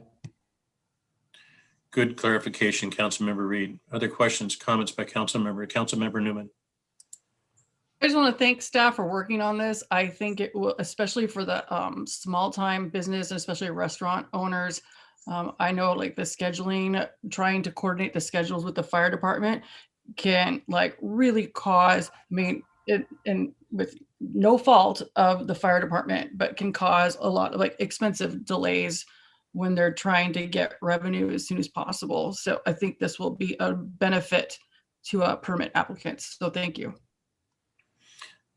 Good clarification, Councilmember Reed. Other questions, comments by Councilmember Newman? I just want to thank staff for working on this. I think it will, especially for the small time business, and especially restaurant owners. I know like the scheduling, trying to coordinate the schedules with the fire department can like really cause, and with no fault of the fire department, but can cause a lot of like expensive delays when they're trying to get revenue as soon as possible. So I think this will be a benefit to permit applicants. So thank you.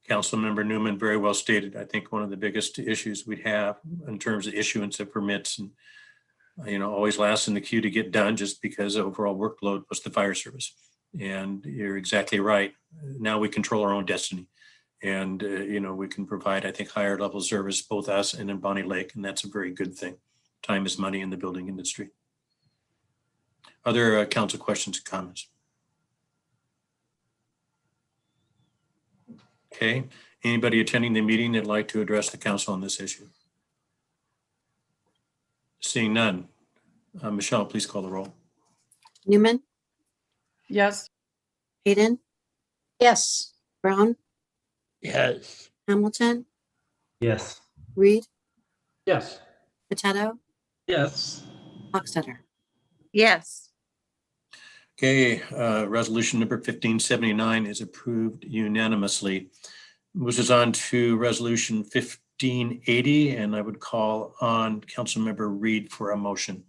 Councilmember Newman, very well stated. I think one of the biggest issues we have in terms of issuance of permits and, always last in the queue to get done just because of overall workload was the fire service. And you're exactly right. Now we control our own destiny. And, we can provide, I think, higher level service, both us and in Bonnie Lake. And that's a very good thing. Time is money in the building industry. Other council questions and comments? Okay, anybody attending the meeting that'd like to address the council on this issue? Seeing none. Michelle, please call the roll. Newman, Yes. Hayden, Yes. Brown, Yes. Hamilton, Yes. Reed, Yes. Potato, Yes. Hochstetter. Yes. Okay, resolution number 1579 is approved unanimously. Moves us on to resolution 1580, and I would call on Councilmember Reed for a motion.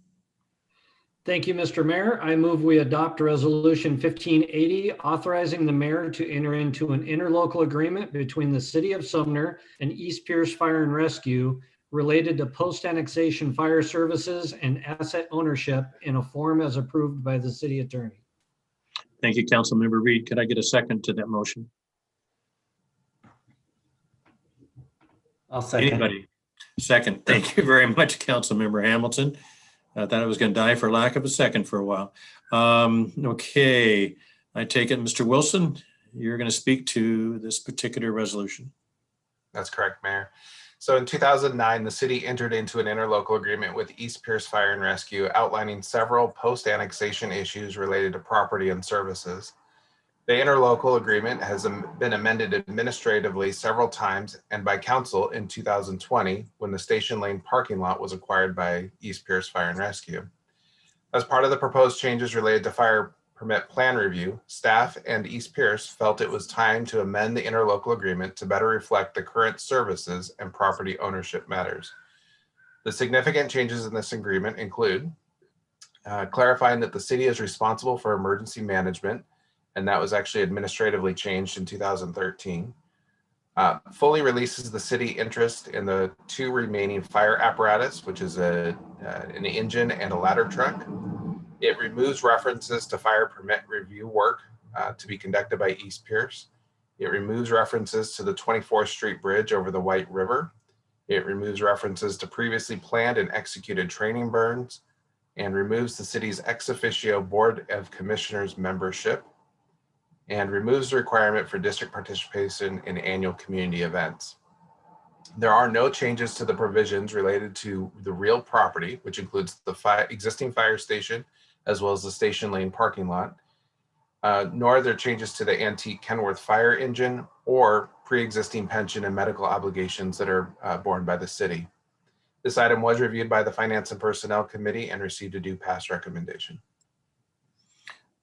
Thank you, Mr. Mayor. I move we adopt resolution 1580, authorizing the mayor to enter into an interlocal agreement between the city of Sumner and East Pierce Fire and Rescue related to post-annexation fire services and asset ownership in a form as approved by the city attorney. Thank you, Councilmember Reed. Could I get a second to that motion? I'll second. Anybody? Second. Thank you very much, Councilmember Hamilton. I thought I was going to die for lack of a second for a while. Okay, I take it, Mr. Wilson, you're going to speak to this particular resolution. That's correct, Mayor. So in 2009, the city entered into an interlocal agreement with East Pierce Fire and Rescue outlining several post-annexation issues related to property and services. The interlocal agreement has been amended administratively several times and by council in 2020 when the Station Lane parking lot was acquired by East Pierce Fire and Rescue. As part of the proposed changes related to fire permit plan review, staff and East Pierce felt it was time to amend the interlocal agreement to better reflect the current services and property ownership matters. The significant changes in this agreement include clarifying that the city is responsible for emergency management, and that was actually administratively changed in 2013. Fully releases the city interest in the 2 remaining fire apparatus, which is an engine and a ladder truck. It removes references to fire permit review work to be conducted by East Pierce. It removes references to the 24th Street Bridge over the White River. It removes references to previously planned and executed training burns, and removes the city's ex officio Board of Commissioners membership, and removes the requirement for district participation in annual community events. There are no changes to the provisions related to the real property, which includes the existing fire station, as well as the Station Lane parking lot, nor are there changes to the antique Kenworth fire engine or pre-existing pension and medical obligations that are borne by the city. This item was reviewed by the Finance and Personnel Committee and received a due pass recommendation.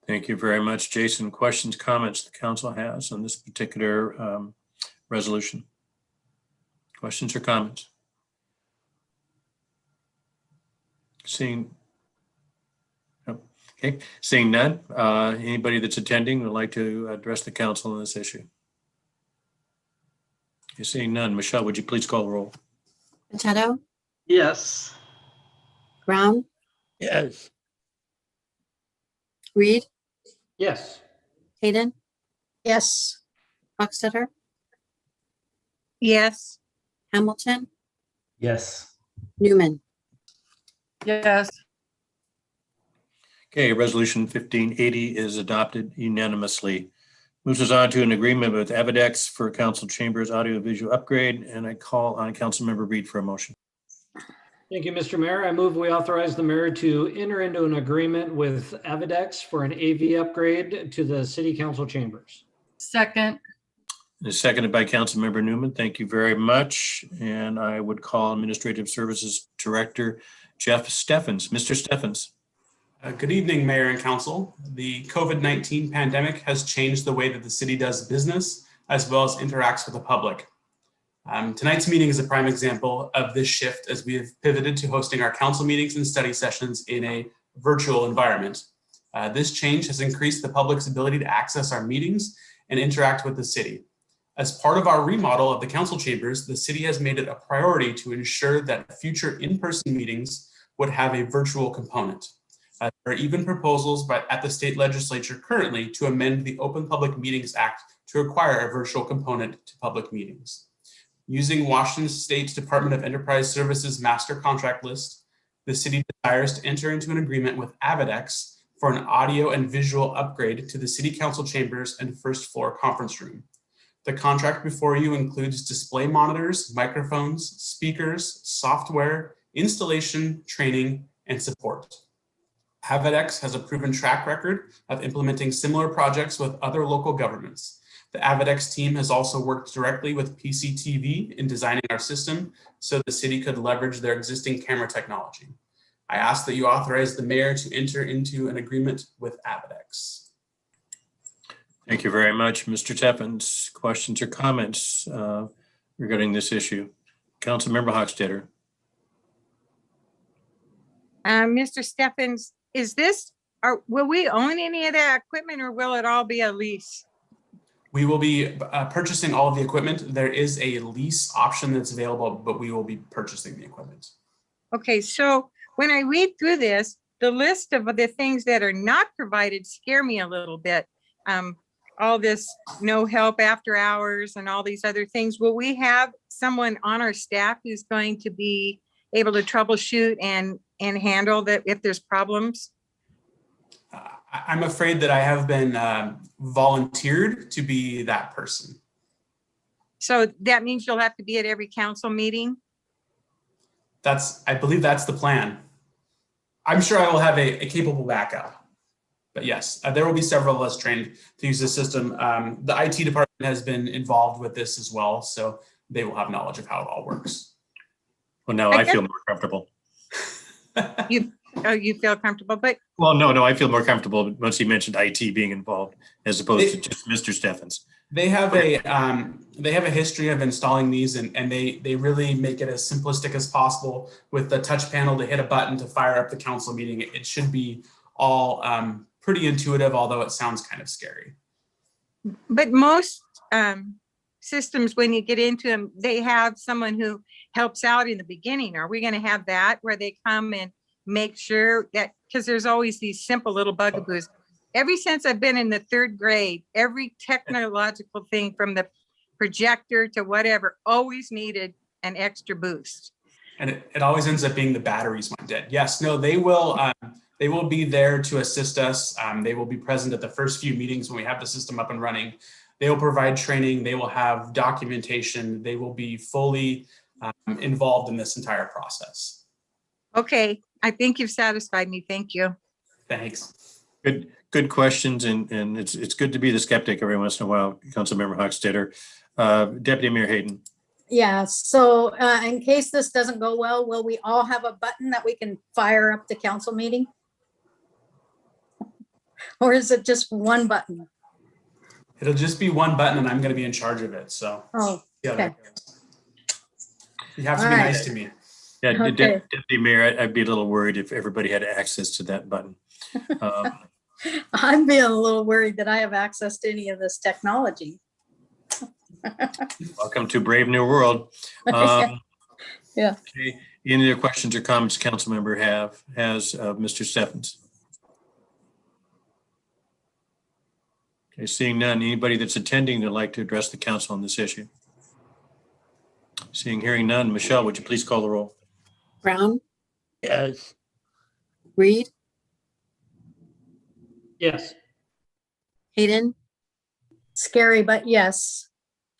Thank you very much, Jason. Questions, comments the council has on this particular resolution? Questions or comments? Seeing none, anybody that's attending would like to address the council on this issue? You're seeing none. Michelle, would you please call the roll? Potato, Yes. Brown, Yes. Reed, Yes. Hayden, Yes. Hochstetter, Yes. Hamilton, Yes. Newman. Yes. Okay, resolution 1580 is adopted unanimously. Moves us on to an agreement with Avadex for council chambers audiovisual upgrade, and I call on Councilmember Reed for a motion. Thank you, Mr. Mayor. I move we authorize the mayor to enter into an agreement with Avadex for an AV upgrade to the city council chambers. Second. Is seconded by Councilmember Newman. Thank you very much. And I would call Administrative Services Director Jeff Steffens. Mr. Steffens. Good evening, Mayor and Council. The COVID-19 pandemic has changed the way that the city does business as well as interacts with the public. Tonight's meeting is a prime example of this shift as we have pivoted to hosting our council meetings and study sessions in a virtual environment. This change has increased the public's ability to access our meetings and interact with the city. As part of our remodel of the council chambers, the city has made it a priority to ensure that future in-person meetings would have a virtual component. There are even proposals at the state legislature currently to amend the Open Public Meetings Act to require a virtual component to public meetings. Using Washington State's Department of Enterprise Services master contract list, the city desires to enter into an agreement with Avadex for an audio and visual upgrade to the city council chambers and first floor conference room. The contract before you includes display monitors, microphones, speakers, software, installation, training, and support. Avadex has a proven track record of implementing similar projects with other local governments. The Avadex team has also worked directly with PCTV in designing our system so the city could leverage their existing camera technology. I ask that you authorize the mayor to enter into an agreement with Avadex. Thank you very much, Mr. Steffens. Questions or comments regarding this issue? Councilmember Hochstetter. Mr. Steffens, will we own any of that equipment or will it all be a lease? We will be purchasing all of the equipment. There is a lease option that's available, but we will be purchasing the equipment. Okay, so when I read through this, the list of the things that are not provided scare me a little bit. All this no help after hours and all these other things. Will we have someone on our staff who's going to be able to troubleshoot and handle that if there's problems? I'm afraid that I have been volunteered to be that person. So that means you'll have to be at every council meeting? I believe that's the plan. I'm sure I will have a capable backup. But yes, there will be several of us trained to use the system. The IT department has been involved with this as well, so they will have knowledge of how it all works. Well, now I feel more comfortable. You feel comfortable, but Well, no, I feel more comfortable once you mentioned IT being involved as opposed to just Mr. Steffens. They have a history of installing these and they really make it as simplistic as possible with the touch panel to hit a button to fire up the council meeting. It should be all pretty intuitive, although it sounds kind of scary. But most systems, when you get into them, they have someone who helps out in the beginning. Are we going to have that where they come and make sure that, because there's always these simple little bugaboos. Ever since I've been in the third grade, every technological thing from the projector to whatever always needed an extra boost. And it always ends up being the batteries went dead. Yes, no, they will be there to assist us. They will be present at the first few meetings when we have the system up and running. They will provide training. They will have documentation. They will be fully involved in this entire process. Okay, I think you've satisfied me. Thank you. Thanks. Good questions, and it's good to be the skeptic every once in a while, Councilmember Hochstetter. Deputy Mayor Hayden. Yeah, so in case this doesn't go well, will we all have a button that we can fire up the council meeting? Or is it just one button? It'll just be one button and I'm going to be in charge of it. So okay. You have to be nice to me. Yeah, Okay. Deputy Mayor, I'd be a little worried if everybody had access to that button. I'm being a little worried that I have access to any of this technology. Welcome to Brave New World. Yeah. Okay. Any other questions or comments council member has of Mr. Steffens? Okay, seeing none, anybody that's attending that'd like to address the council on this issue? Hearing none, Michelle, would you please call the roll? Brown, Yes. Reed, Yes. Hayden, Scary, but yes.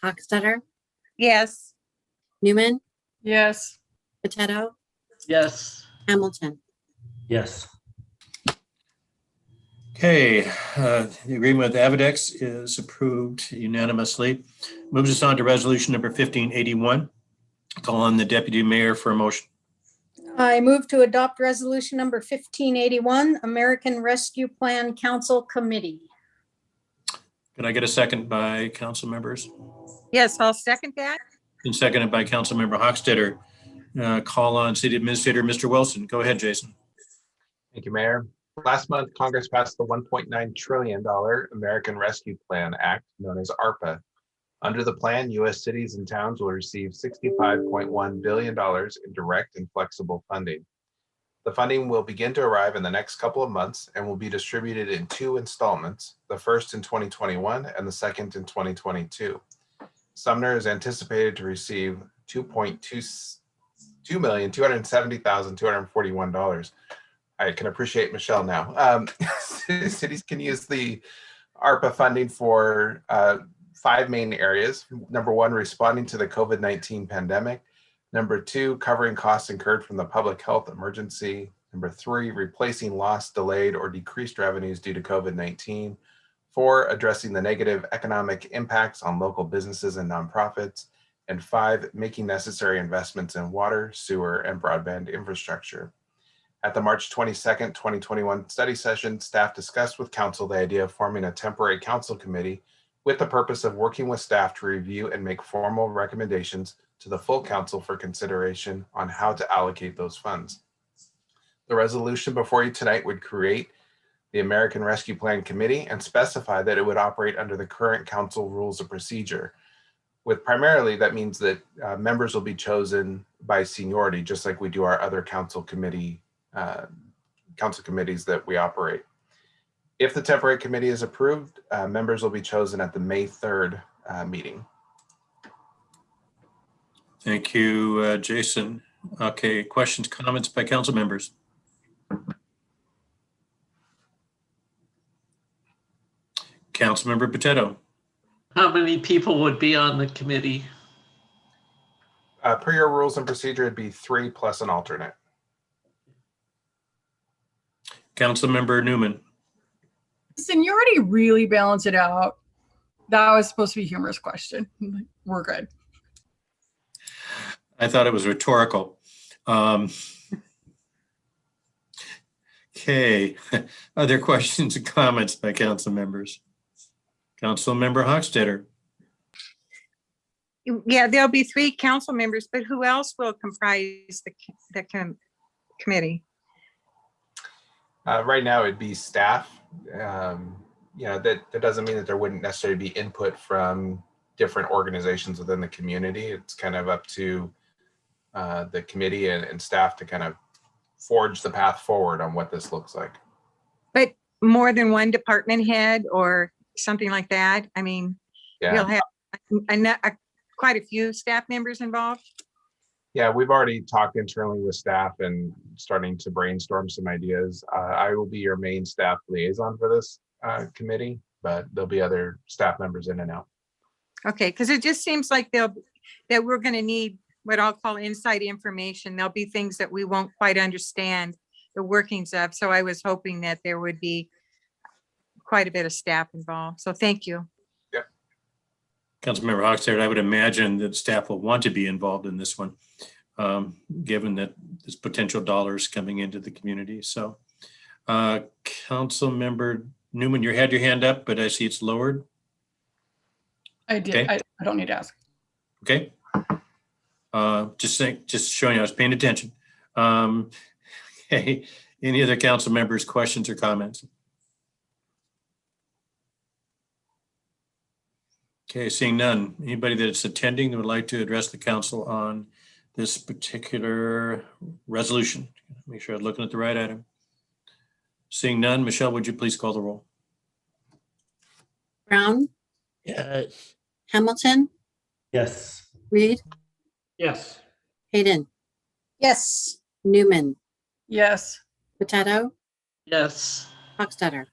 Hochstetter, Yes. Newman, Yes. Potato, Yes. Hamilton. Yes. Okay, the agreement with Avidex is approved unanimously. Moves us on to resolution number 1581. Call on the deputy mayor for a motion. I move to adopt resolution number 1581, American Rescue Plan Council Committee. Can I get a second by council members? Yes, I'll second that. And seconded by council member Hochstetter. Call on city administrator, Mr. Wilson. Go ahead, Jason. Thank you, Mayor. Last month, Congress passed the $1.9 trillion American Rescue Plan Act, known as ARPA. Under the plan, U.S. cities and towns will receive $65.1 billion in direct and flexible funding. The funding will begin to arrive in the next couple of months and will be distributed in 2 installments, the first in 2021 and the second in 2022. Sumner is anticipated to receive $2,270,241. I can appreciate Michelle now. Cities can use the ARPA funding for 5 main areas. Number 1, responding to the COVID-19 pandemic. Number 2, covering costs incurred from the public health emergency. Number 3, replacing lost, delayed, or decreased revenues due to COVID-19. 4, addressing the negative economic impacts on local businesses and nonprofits. And 5, making necessary investments in water, sewer, and broadband infrastructure. At the March 22nd, 2021 study session, staff discussed with council the idea of forming a temporary council committee with the purpose of working with staff to review and make formal recommendations to the full council for consideration on how to allocate those funds. The resolution before you tonight would create the American Rescue Plan Committee and specify that it would operate under the current council rules of procedure. With primarily, that means that members will be chosen by seniority, just like we do our other council committees that we operate. If the temporary committee is approved, members will be chosen at the May 3rd meeting. Thank you, Jason. Okay, questions, comments by council members? Councilmember Potato. How many people would be on the committee? Per your rules and procedure, it'd be 3 plus an alternate. Councilmember Newman. Seniority really balance it out. That was supposed to be a humorous question. We're good. I thought it was rhetorical. Okay, other questions and comments by council members? Councilmember Hochstetter. Yeah, there'll be 3 council members, but who else will comprise the committee? Right now, it'd be staff. That doesn't mean that there wouldn't necessarily be input from different organizations within the community. It's kind of up to the committee and staff to kind of forge the path forward on what this looks like. But more than one department head or something like that? I mean, Yeah. you'll have quite a few staff members involved? Yeah, we've already talked internally with staff and starting to brainstorm some ideas. I will be your main staff liaison for this committee, but there'll be other staff members in and out. Okay, because it just seems like that we're going to need what I'll call inside information. There'll be things that we won't quite understand the workings of. So I was hoping that there would be quite a bit of staff involved. So thank you. Councilmember Hochstetter, I would imagine that staff will want to be involved in this one, given that there's potential dollars coming into the community. So Councilmember Newman, you had your hand up, but I see it's lowered. I did. Okay. I don't need to ask. Okay. Just showing you I was paying attention. Okay. Any other council members, questions or comments? Okay, seeing none. Anybody that's attending that would like to address the council on this particular resolution? Make sure I'm looking at the right item. Seeing none, Michelle, would you please call the roll? Brown, Yes. Hamilton, Yes. Reed, Yes. Hayden, Yes. Newman, Yes. Potato, Yes. Hochstetter.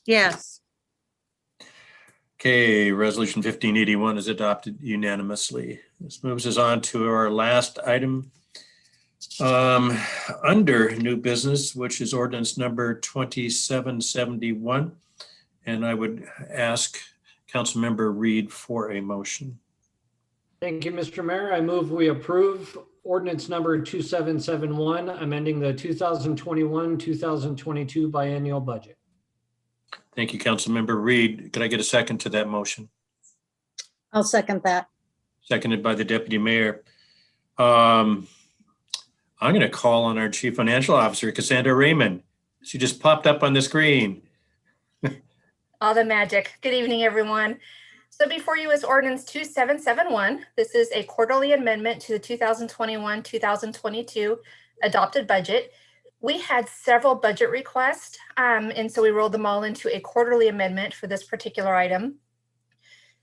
Yes. Okay, resolution 1581 is adopted unanimously. This moves us on to our last item under new business, which is ordinance number 2771. And I would ask Councilmember Reed for a motion. Thank you, Mr. Mayor. I move we approve ordinance number 2771, amending the 2021-2022 biennial budget. Thank you, Councilmember Reed. Could I get a second to that motion? I'll second that. Seconded by the Deputy Mayor. I'm going to call on our Chief Financial Officer, Cassandra Raymond. She just popped up on the screen. All the magic. Good evening, everyone. So before you is ordinance 2771. This is a quarterly amendment to the 2021-2022 adopted budget. We had several budget requests, and so we rolled them all into a quarterly amendment for this particular item.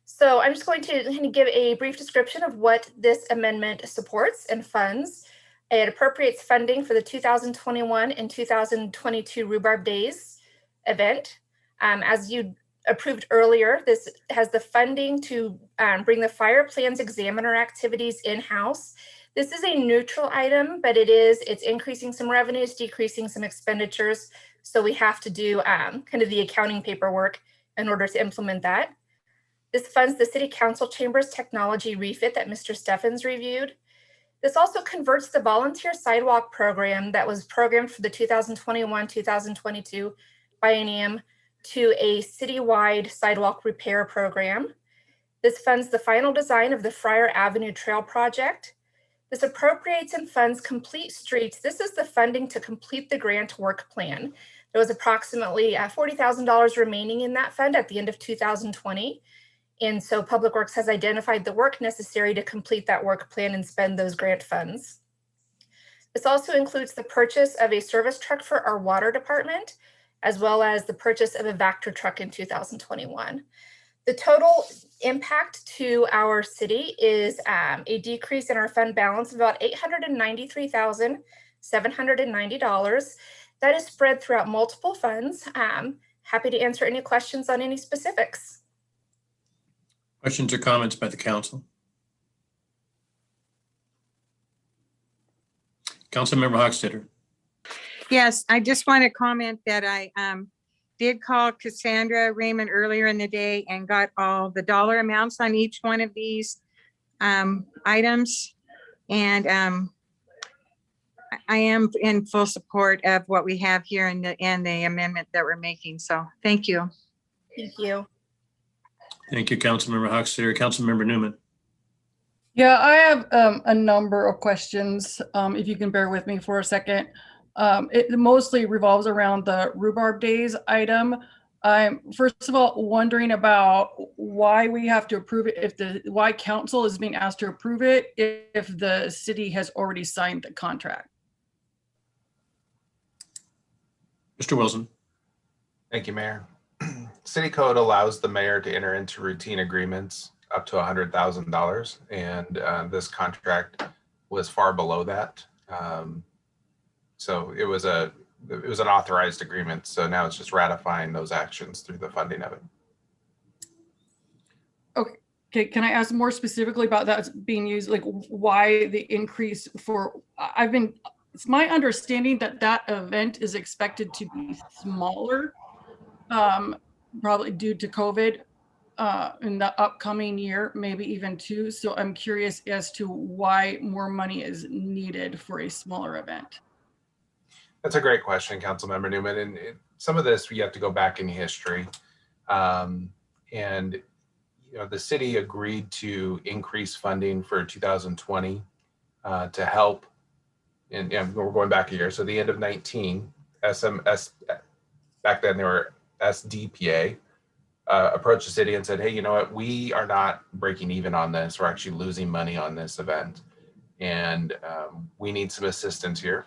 So I'm just going to kind of give a brief description of what this amendment supports and funds. It appropriates funding for the 2021 and 2022 Rhubarb Days event. As you approved earlier, this has the funding to bring the fire plans examiner activities in-house. This is a neutral item, but it's increasing some revenues, decreasing some expenditures. So we have to do kind of the accounting paperwork in order to implement that. This funds the City Council Chambers technology refit that Mr. Steffens reviewed. This also converts the volunteer sidewalk program that was programmed for the 2021-2022 biennium to a citywide sidewalk repair program. This funds the final design of the Friar Avenue Trail project. This appropriates and funds Complete Streets. This is the funding to complete the grant work plan. There was approximately $40,000 remaining in that fund at the end of 2020. And so Public Works has identified the work necessary to complete that work plan and spend those grant funds. This also includes the purchase of a service truck for our water department, as well as the purchase of a Vector truck in 2021. The total impact to our city is a decrease in our fund balance of about $893,790. That is spread throughout multiple funds. Happy to answer any questions on any specifics. Questions or comments by the council? Councilmember Hochstetter. Yes, I just want to comment that I did call Cassandra Raymond earlier in the day and got all the dollar amounts on each one of these items. And I am in full support of what we have here and the amendment that we're making. So thank you. Thank you. Thank you, Councilmember Hochstetter. Councilmember Newman. Yeah, I have a number of questions, if you can bear with me for a second. It mostly revolves around the Rhubarb Days item. I'm first of all wondering about why we have to approve it, why council is being asked to approve it if the city has already signed the contract. Mr. Wilson. Thank you, Mayor. City code allows the mayor to enter into routine agreements up to $100,000, and this contract was far below that. So it was an authorized agreement. So now it's just ratifying those actions through the funding of it. Okay, can I ask more specifically about that being used, like why the increase for, it's my understanding that that event is expected to be smaller, probably due to COVID in the upcoming year, maybe even two. So I'm curious as to why more money is needed for a smaller event. That's a great question, Councilmember Newman. And some of this, we have to go back in history. And the city agreed to increase funding for 2020 to help. And we're going back a year. So the end of 19, SMS, back then they were SDPA, approached the city and said, hey, you know what? We are not breaking even on this. We're actually losing money on this event. And we need some assistance here.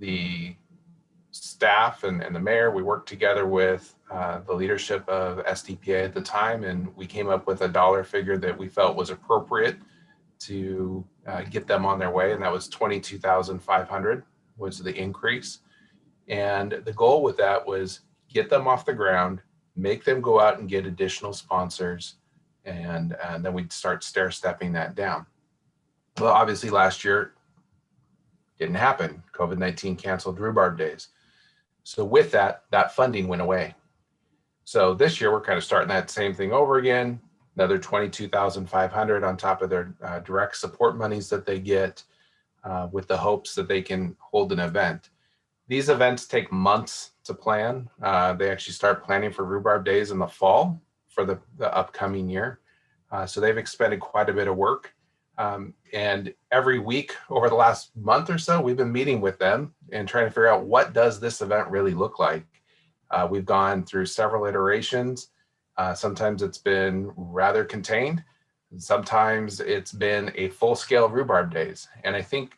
The staff and the mayor, we worked together with the leadership of SDPA at the time, and we came up with a dollar figure that we felt was appropriate to get them on their way, and that was $22,500 was the increase. And the goal with that was get them off the ground, make them go out and get additional sponsors, and then we'd start stair-stepping that down. Well, obviously last year didn't happen. COVID-19 canceled rhubarb days. So with that, that funding went away. So this year we're kind of starting that same thing over again, another $22,500 on top of their direct support monies that they get with the hopes that they can hold an event. These events take months to plan. They actually start planning for rhubarb days in the fall for the upcoming year. So they've expended quite a bit of work. And every week over the last month or so, we've been meeting with them and trying to figure out what does this event really look like. We've gone through several iterations. Sometimes it's been rather contained. Sometimes it's been a full-scale rhubarb days. And I think,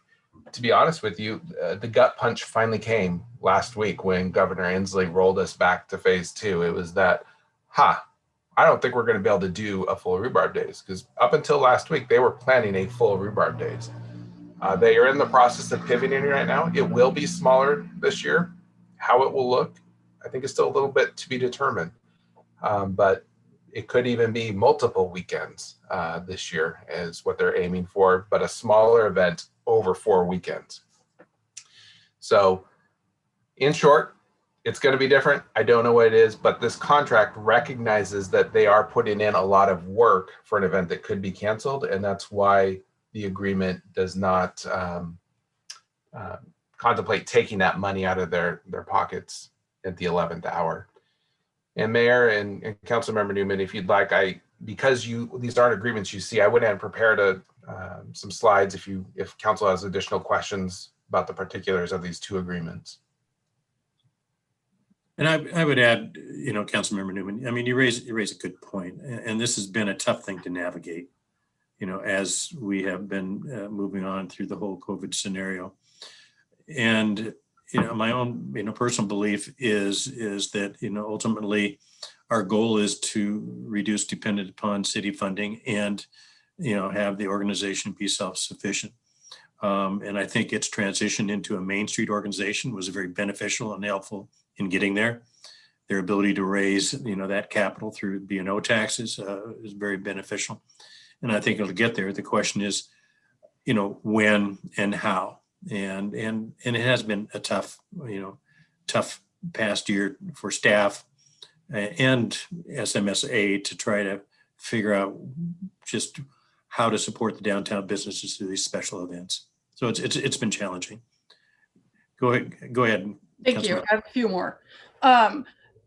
to be honest with you, the gut punch finally came last week when Governor Inslee rolled us back to phase 2. It was that, I don't think we're going to be able to do a full rhubarb days, because up until last week, they were planning a full rhubarb days. They are in the process of pivoting right now. It will be smaller this year. How it will look, I think, is still a little bit to be determined. But it could even be multiple weekends this year is what they're aiming for, but a smaller event over 4 weekends. So in short, it's going to be different. I don't know what it is, but this contract recognizes that they are putting in a lot of work for an event that could be canceled. And that's why the agreement does not contemplate taking that money out of their pockets at the 11th hour. And Mayor and Councilmember Newman, if you'd like, because these aren't agreements you see, I went ahead and prepared some slides if council has additional questions about the particulars of these 2 agreements. And I would add, Councilmember Newman, I mean, you raise a good point, and this has been a tough thing to navigate, as we have been moving on through the whole COVID scenario. And, my own, personal belief is that, ultimately our goal is to reduce dependence upon city funding and, have the organization be self-sufficient. And I think its transition into a Main Street organization was very beneficial and helpful in getting there. Their ability to raise, that capital through B&O taxes is very beneficial. And I think it'll get there. The question is, when and how. And it has been a tough past year for staff and SMSA to try to figure out just how to support the downtown businesses through these special events. So it's been challenging. Go ahead. Thank you. I have a few more.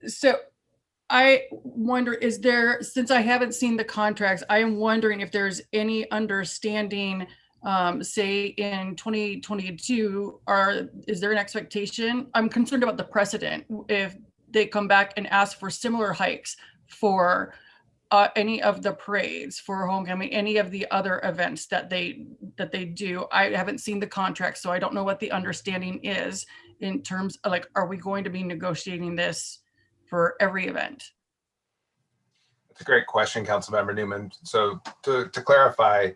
So I wonder, since I haven't seen the contracts, I am wondering if there's any understanding, say in 2022, is there an expectation? I'm concerned about the precedent if they come back and ask for similar hikes for any of the parades, for homecoming, any of the other events that they do. I haven't seen the contract, so I don't know what the understanding is in terms of, are we going to be negotiating this for every event? That's a great question, Councilmember Newman. So to clarify,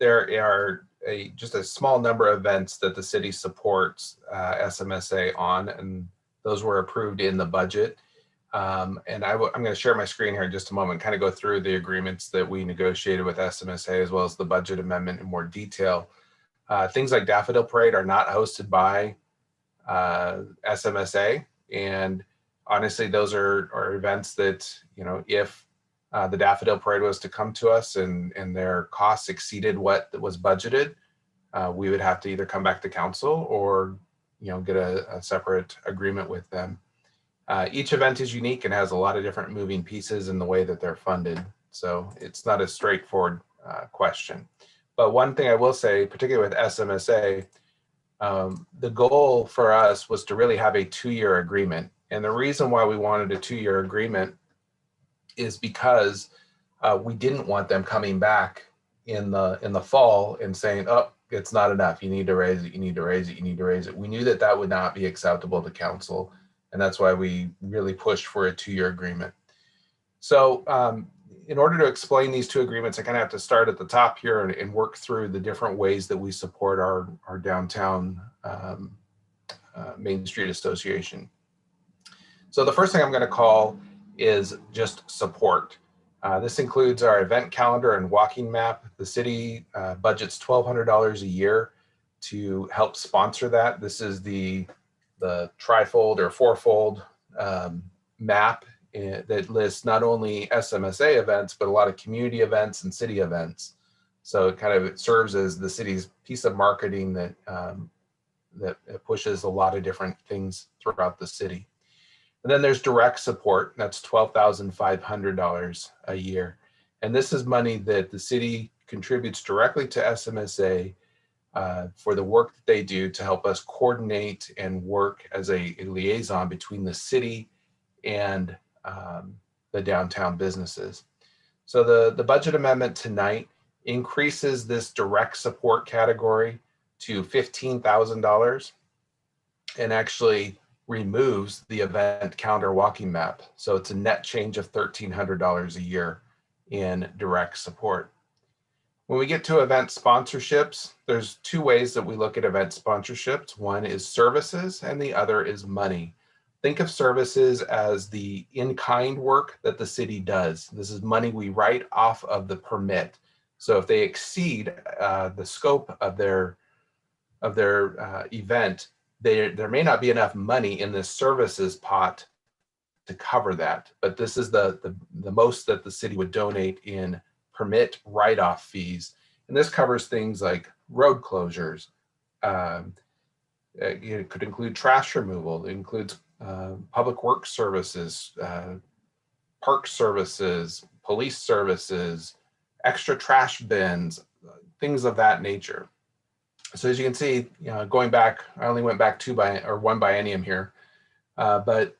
there are just a small number of events that the city supports SMSA on, and those were approved in the budget. And I'm going to share my screen here in just a moment, kind of go through the agreements that we negotiated with SMSA as well as the budget amendment in more detail. Things like Daffodil Parade are not hosted by SMSA. And honestly, those are events that, if the Daffodil Parade was to come to us and their costs exceeded what was budgeted, we would have to either come back to council or, get a separate agreement with them. Each event is unique and has a lot of different moving pieces in the way that they're funded. So it's not a straightforward question. But one thing I will say, particularly with SMSA, the goal for us was to really have a 2-year agreement. And the reason why we wanted a 2-year agreement is because we didn't want them coming back in the fall and saying, oh, it's not enough. You need to raise it. You need to raise it. You need to raise it. We knew that would not be acceptable to council. And that's why we really pushed for a 2-year agreement. So in order to explain these 2 agreements, I kind of have to start at the top here and work through the different ways that we support our downtown Main Street Association. So the first thing I'm going to call is just support. This includes our event calendar and walking map. The city budgets $1,200 a year to help sponsor that. This is the trifold or fourfold map that lists not only SMSA events, but a lot of community events and city events. So it serves as the city's piece of marketing that pushes a lot of different things throughout the city. And then there's direct support. That's $12,500 a year. And this is money that the city contributes directly to SMSA for the work that they do to help us coordinate and work as a liaison between the city and the downtown businesses. So the budget amendment tonight increases this direct support category to $15,000 and actually removes the event calendar walking map. So it's a net change of $1,300 a year in direct support. When we get to event sponsorships, there's 2 ways that we look at event sponsorships. One is services and the other is money. Think of services as the in-kind work that the city does. This is money we write off of the permit. So if they exceed the scope of their event, there may not be enough money in this services pot to cover that. But this is the most that the city would donate in permit write-off fees. And this covers things like road closures. It could include trash removal. It includes public works services, park services, police services, extra trash bins, things of that nature. So as you can see, going back, I only went back one biennium here, but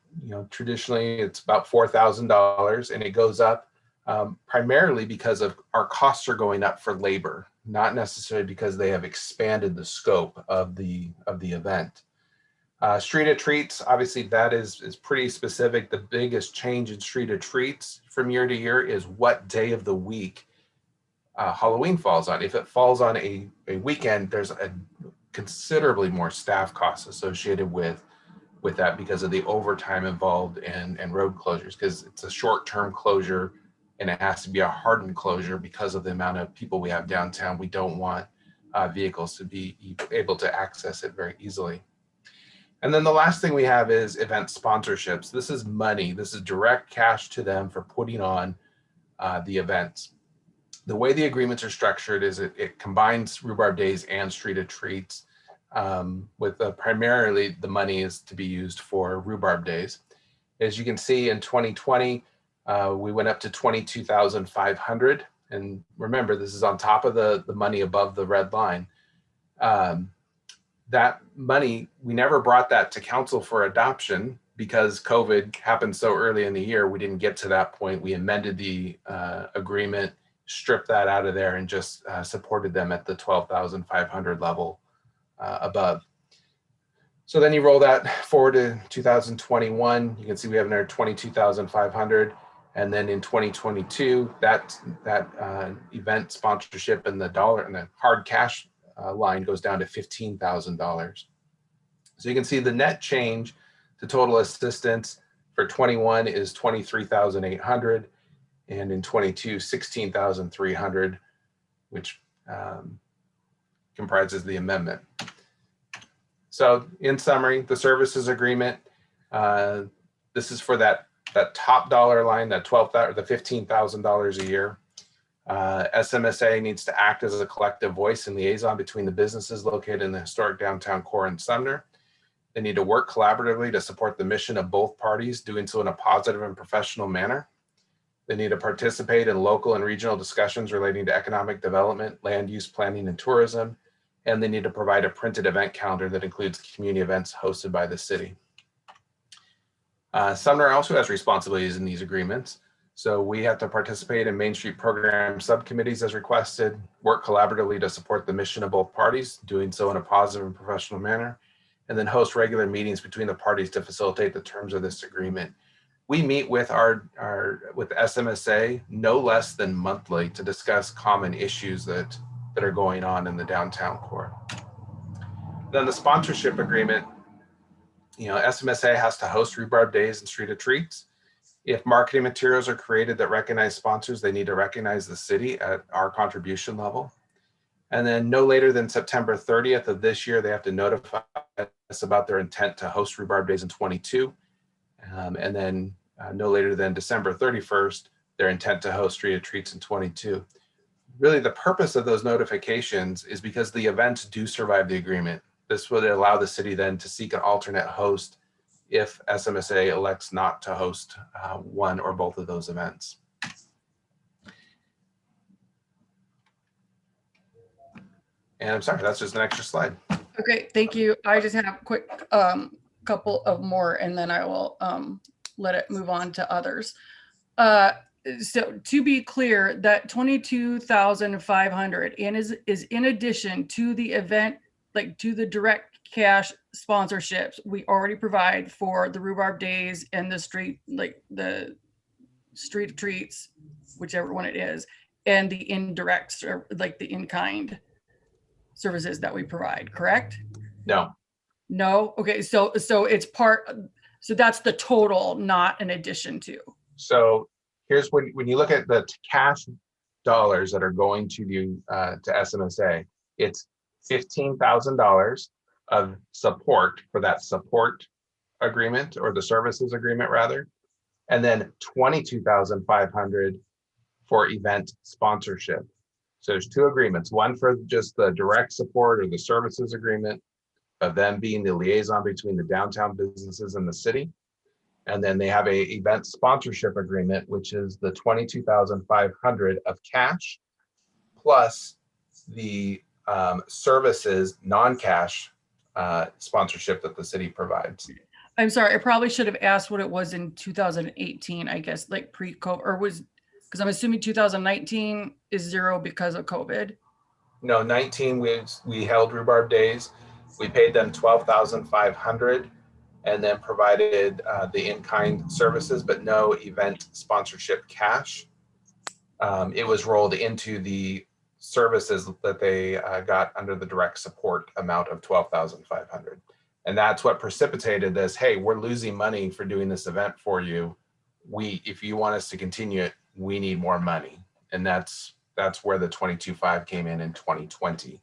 traditionally it's about $4,000, and it goes up primarily because of our costs are going up for labor, not necessarily because they have expanded the scope of the event. Street of Treats, obviously that is pretty specific. The biggest change in Street of Treats from year to year is what day of the week Halloween falls on. If it falls on a weekend, there's a considerably more staff costs associated with that because of the overtime involved and road closures, because it's a short-term closure and it has to be a hardened closure because of the amount of people we have downtown. We don't want vehicles to be able to access it very easily. And then the last thing we have is event sponsorships. This is money. This is direct cash to them for putting on the events. The way the agreements are structured is it combines Rhubarb Days and Street of Treats, with primarily the money is to be used for Rhubarb Days. As you can see, in 2020, we went up to $22,500. And remember, this is on top of the money above the red line. That money, we never brought that to council for adoption because COVID happened so early in the year. We didn't get to that point. We amended the agreement, stripped that out of there, and just supported them at the $12,500 level above. So then you roll that forward to 2021. You can see we have another $22,500. And then in 2022, that event sponsorship and the dollar and the hard cash line goes down to $15,000. So you can see the net change to total assistance for 21 is $23,800, and in 22, $16,300, which comprises the amendment. So in summary, the services agreement, this is for that top dollar line, that the $15,000 a year. SMSA needs to act as a collective voice and liaison between the businesses located in the historic downtown core and Sumner. They need to work collaboratively to support the mission of both parties, doing so in a positive and professional manner. They need to participate in local and regional discussions relating to economic development, land use planning, and tourism. And they need to provide a printed event calendar that includes community events hosted by the city. Sumner also has responsibilities in these agreements. So we have to participate in Main Street program subcommittees as requested, work collaboratively to support the mission of both parties, doing so in a positive and professional manner, and then host regular meetings between the parties to facilitate the terms of this agreement. We meet with with SMSA no less than monthly to discuss common issues that are going on in the downtown core. Then the sponsorship agreement, SMSA has to host Rhubarb Days and Street of Treats. If marketing materials are created that recognize sponsors, they need to recognize the city at our contribution level. And then no later than September 30th of this year, they have to notify us about their intent to host Rhubarb Days in 22. And then no later than December 31st, their intent to host Street of Treats in 22. Really, the purpose of those notifications is because the events do survive the agreement. This would allow the city then to seek an alternate host if SMSA elects not to host one or both of those events. And I'm sorry, that's just an extra slide. Okay, thank you. I just have a quick couple of more, and then I will let it move on to others. So to be clear, that 22,500 is in addition to the event, like to the direct cash sponsorships we already provide for the Rhubarb Days and the street, like the Street of Treats, whichever one it is, and the indirect, like the in-kind services that we provide, correct? No. No? Okay, so it's part, so that's the total, not an addition to. So here's when you look at the cash dollars that are going to the to SMSA, it's $15,000 of support for that support agreement, or the services agreement rather, and then $22,500 for event sponsorship. So there's two agreements, one for just the direct support or the services agreement of them being the liaison between the downtown businesses and the city. And then they have a event sponsorship agreement, which is the $22,500 of cash plus the services non-cash sponsorship that the city provides. I'm sorry, I probably should have asked what it was in 2018, I guess, like pre-COVID, or was, because I'm assuming 2019 is zero because of COVID. No, 19, we held Rhubarb Days. We paid them $12,500 and then provided the in-kind services, but no event sponsorship cash. It was rolled into the services that they got under the direct support amount of $12,500. And that's what precipitated this, hey, we're losing money for doing this event for you. If you want us to continue it, we need more money. And that's where the 22.5 came in 2020.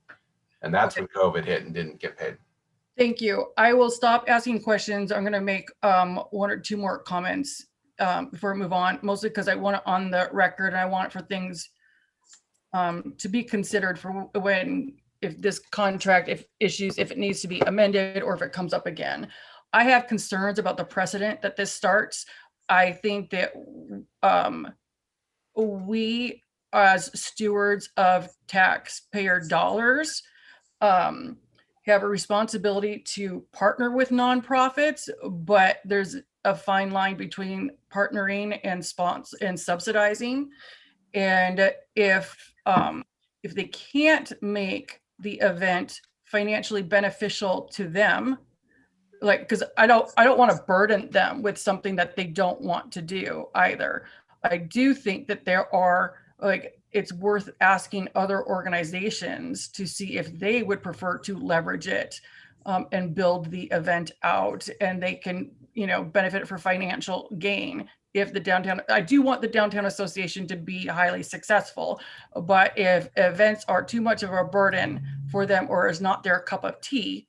And that's when COVID hit and didn't get paid. Thank you. I will stop asking questions. I'm going to make one or two more comments before we move on, mostly because I want it on the record and I want it for things to be considered for when, if this contract, if it needs to be amended or if it comes up again. I have concerns about the precedent that this starts. I think that we as stewards of taxpayer dollars have a responsibility to partner with nonprofits, but there's a fine line between partnering and subsidizing. And if they can't make the event financially beneficial to them, like, because I don't want to burden them with something that they don't want to do either. I do think that there are, like, it's worth asking other organizations to see if they would prefer to leverage it and build the event out, and they can, benefit for financial gain. If the downtown, I do want the Downtown Association to be highly successful, but if events are too much of a burden for them or is not their cup of tea,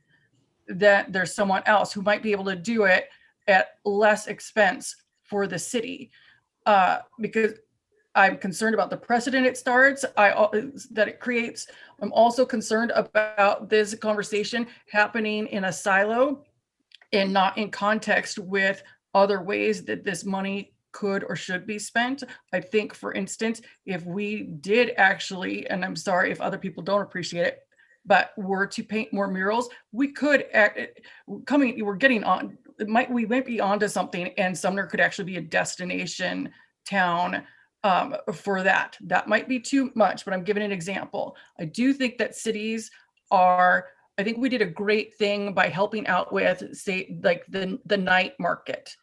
then there's someone else who might be able to do it at less expense for the city. Because I'm concerned about the precedent it starts, that it creates. I'm also concerned about this conversation happening in a silo and not in context with other ways that this money could or should be spent. I think, for instance, if we did actually, and I'm sorry if other people don't appreciate it, but were to paint more murals, we could we're getting on, we might be onto something, and Sumner could actually be a destination town for that. That might be too much, but I'm giving an example. I do think that cities are I think we did a great thing by helping out with, say, like the night market.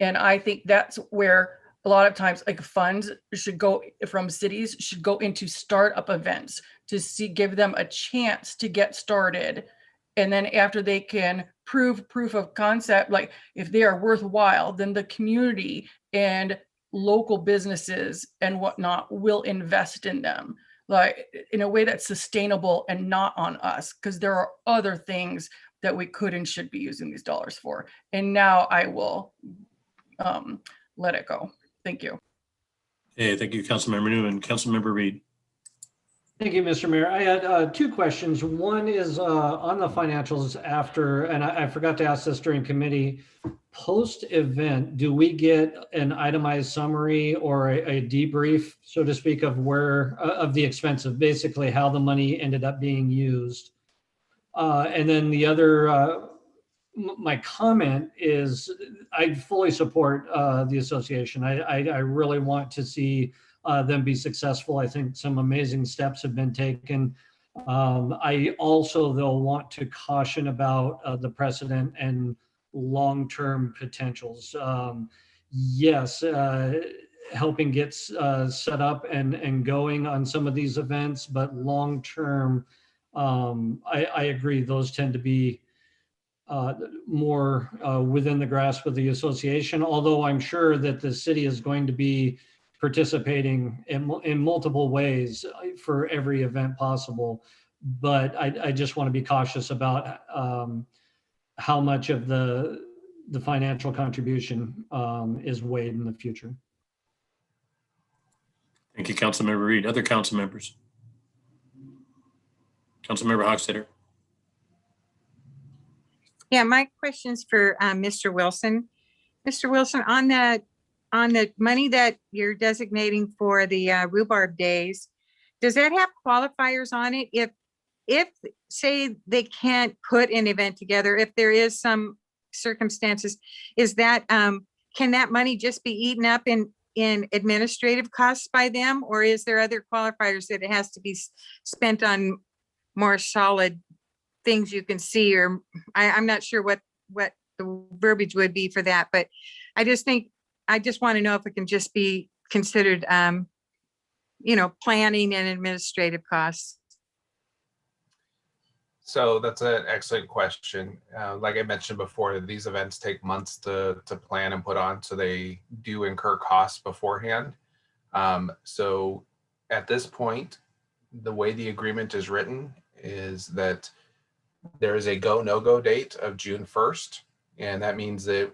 And I think that's where a lot of times like funds should go from cities should go into startup events to give them a chance to get started. And then after they can prove proof of concept, like if they are worthwhile, then the community and local businesses and whatnot will invest in them, like in a way that's sustainable and not on us, because there are other things that we could and should be using these dollars for. And now I will let it go. Thank you. Hey, thank you, Councilmember Newman. Councilmember Reed. Thank you, Mr. Mayor. I had two questions. One is on the financials after, and I forgot to ask this during committee, post-event, do we get an itemized summary or a debrief, so to speak, of where, of the expense of basically how the money ended up being used? And then the other, my comment is I fully support the association. I really want to see them be successful. I think some amazing steps have been taken. I also, though, want to caution about the precedent and long-term potentials. Yes, helping get set up and going on some of these events, but long-term, I agree, those tend to be more within the grasp of the association, although I'm sure that the city is going to be participating in multiple ways for every event possible. But I just want to be cautious about how much of the financial contribution is weighed in the future. Thank you, Councilmember Reed. Other council members? Councilmember Hochstetter. Yeah, my question's for Mr. Wilson. Mr. Wilson, on the money that you're designating for the rhubarb days, does that have qualifiers on it? If say they can't put an event together, if there is some circumstances, is that can that money just be eaten up in administrative costs by them, or is there other qualifiers that it has to be spent on more solid things you can see? Or I'm not sure what the verbiage would be for that, but I just want to know if it can just be considered planning and administrative costs. So that's an excellent question. Like I mentioned before, these events take months to plan and put on, so they do incur costs beforehand. So at this point, the way the agreement is written is that there is a go, no-go date of June 1st. And that means that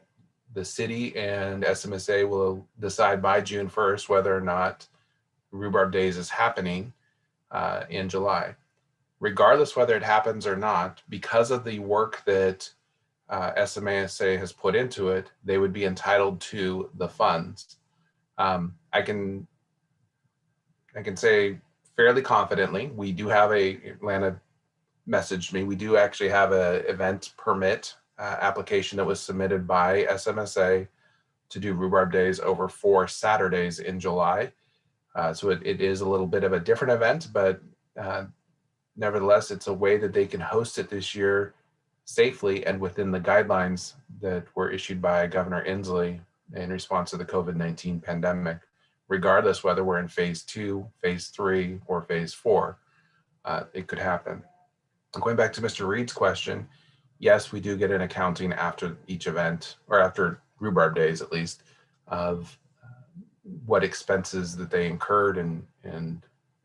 the city and SMSA will decide by June 1st whether or not Rhubarb Days is happening in July. Regardless whether it happens or not, because of the work that SMSA has put into it, they would be entitled to the funds. I can say fairly confidently, we do have Atlanta messaged me, we do actually have an event permit application that was submitted by SMSA to do Rhubarb Days over 4 Saturdays in July. So it is a little bit of a different event, but nevertheless, it's a way that they can host it this year safely and within the guidelines that were issued by Governor Inslee in response to the COVID-19 pandemic, regardless whether we're in phase 2, phase 3, or phase 4, it could happen. Going back to Mr. Reed's question, yes, we do get an accounting after each event, or after Rhubarb Days at least, of what expenses that they incurred and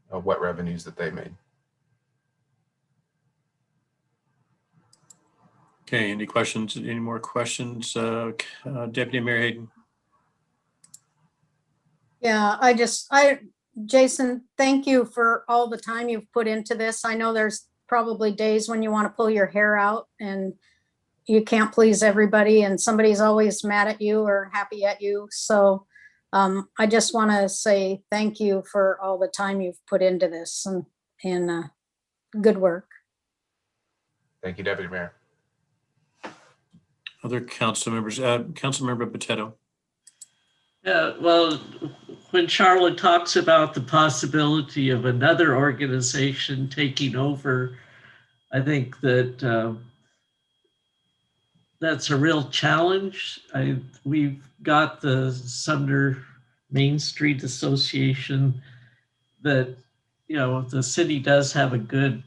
what revenues that they made. Okay, any questions? Any more questions? Deputy Mayor Hayden. Yeah, Jason, thank you for all the time you've put into this. I know there's probably days when you want to pull your hair out and you can't please everybody and somebody's always mad at you or happy at you. So I just want to say thank you for all the time you've put into this and good work. Thank you, Deputy Mayor. Other council members, Councilmember Potato. Well, when Charlotte talks about the possibility of another organization taking over I think that that's a real challenge. We've got the Sumner Main Street Association that, you know, the city does have a good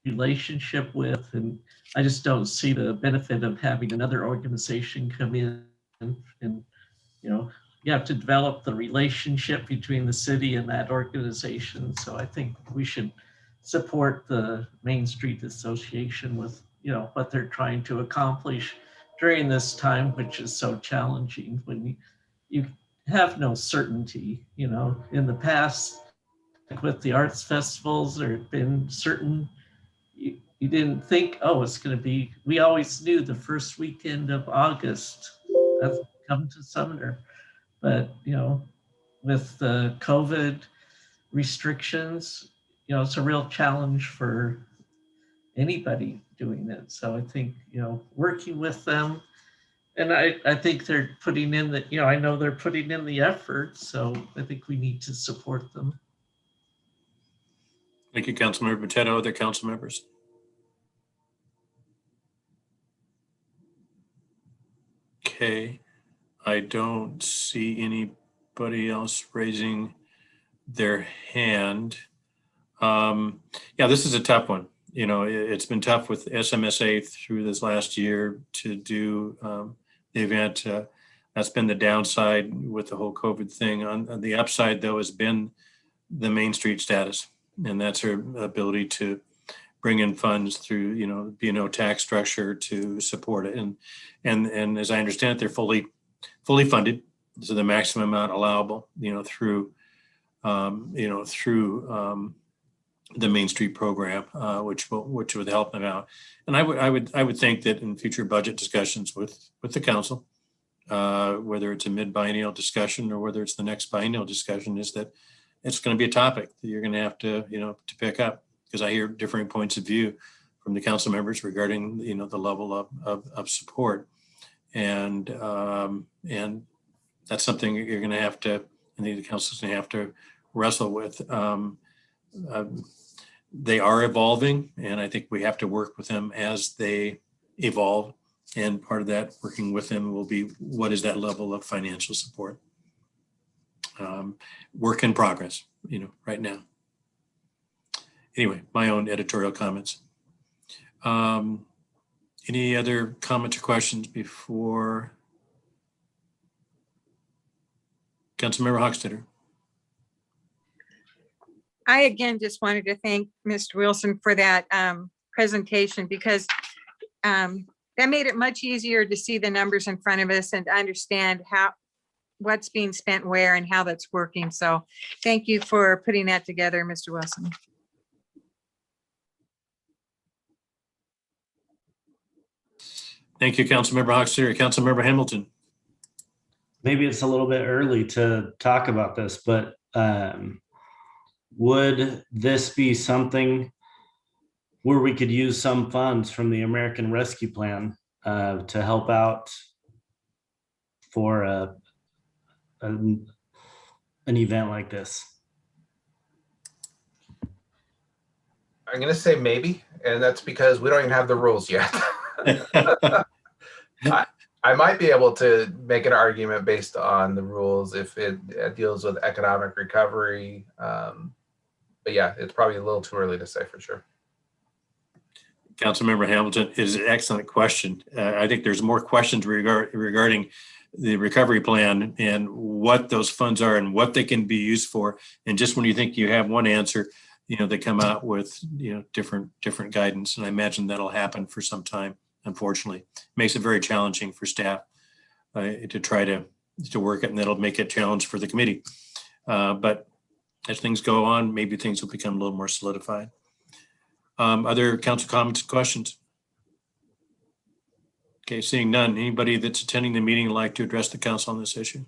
relationship with, and I just don't see the benefit of having another organization come in and, you know, you have to develop the relationship between the city and that organization. So I think we should support the Main Street Association with, you know, what they're trying to accomplish during this time, which is so challenging when you have no certainty. You know, in the past, like with the arts festivals, there have been certain, you didn't think, oh, it's going to be, we always knew the first weekend of August, that's come to Sumner. But, you know, with the COVID restrictions, you know, it's a real challenge for anybody doing it. So I think, you know, working with them, and I think they're putting in the, you know, I know they're putting in the effort. So I think we need to support them. Thank you, Councilmember Potato. Other council members? Okay, I don't see anybody else raising their hand. Yeah, this is a tough one. You know, it's been tough with SMSA through this last year to do the event. That's been the downside with the whole COVID thing. On the upside, though, has been the Main Street status, and that's her ability to bring in funds through, you know, B&O tax structure to support it. And as I understand it, they're fully funded, so the maximum amount allowable, you know, through the Main Street program, which would help them out. And I would think that in future budget discussions with the council, whether it's a mid-biennial discussion or whether it's the next biennial discussion, is that it's going to be a topic that you're going to have to, you know, to pick up, because I hear differing points of view from the council members regarding, you know, the level of support. And that's something you're going to have to, and the council's going to have to wrestle with. They are evolving, and I think we have to work with them as they evolve. And part of that working with them will be, what is that level of financial support? Work in progress, you know, right now. Anyway, my own editorial comments. Any other comments or questions before Councilmember Hochstetter? I again just wanted to thank Mr. Wilson for that presentation, because that made it much easier to see the numbers in front of us and understand what's being spent where and how that's working. So thank you for putting that together, Mr. Wilson. Thank you, Councilmember Hochstetter. Councilmember Hamilton. Maybe it's a little bit early to talk about this, but would this be something where we could use some funds from the American Rescue Plan to help out for an event like this? I'm going to say maybe, and that's because we don't even have the rules yet. I might be able to make an argument based on the rules if it deals with economic recovery. But yeah, it's probably a little too early to say for sure. Councilmember Hamilton, it is an excellent question. I think there's more questions regarding the recovery plan and what those funds are and what they can be used for. And just when you think you have one answer, you know, they come out with, you know, different guidance. And I imagine that'll happen for some time. Unfortunately, it makes it very challenging for staff to try to work it, and that'll make it a challenge for the committee. But as things go on, maybe things will become a little more solidified. Other council comments, questions? Okay, seeing none. Anybody that's attending the meeting would like to address the council on this issue?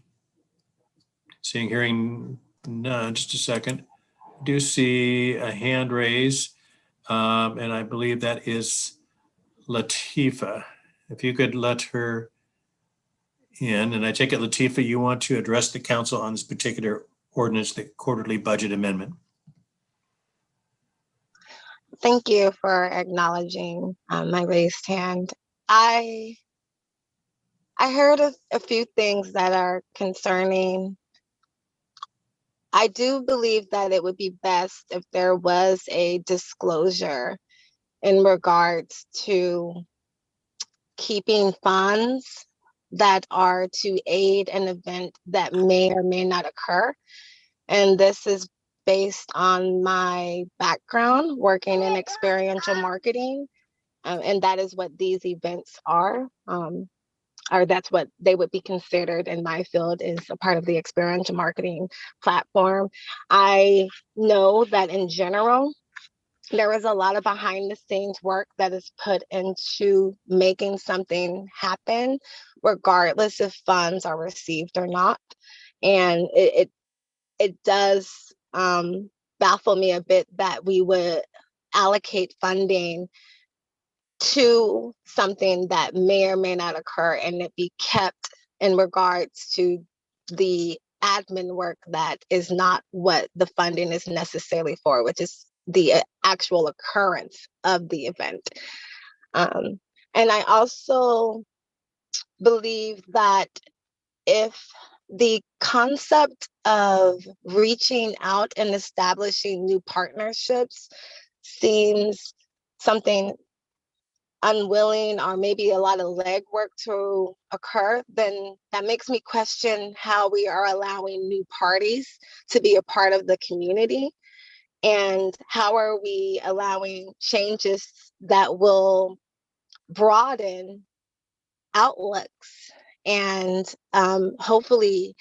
Hearing none, just a second. I do see a hand raise, and I believe that is Latifa. If you could let her in, and I take it, Latifa, you want to address the council on this particular ordinance, the quarterly budget amendment. Thank you for acknowledging my raised hand. I heard a few things that are concerning. I do believe that it would be best if there was a disclosure in regards to keeping funds that are to aid an event that may or may not occur. And this is based on my background working in experiential marketing. And that is what these events are. Or that's what they would be considered in my field, is a part of the experiential marketing platform. I know that in general, there is a lot of behind the scenes work that is put into making something happen, regardless if funds are received or not. And it does baffle me a bit that we would allocate funding to something that may or may not occur and it be kept in regards to the admin work that is not what the funding is necessarily for, which is the actual occurrence of the event. And I also believe that if the concept of reaching out and establishing new partnerships seems something unwilling or maybe a lot of legwork to occur, then that makes me question how we are allowing new parties to be a part of the community. And how are we allowing changes that will broaden outlooks and hopefully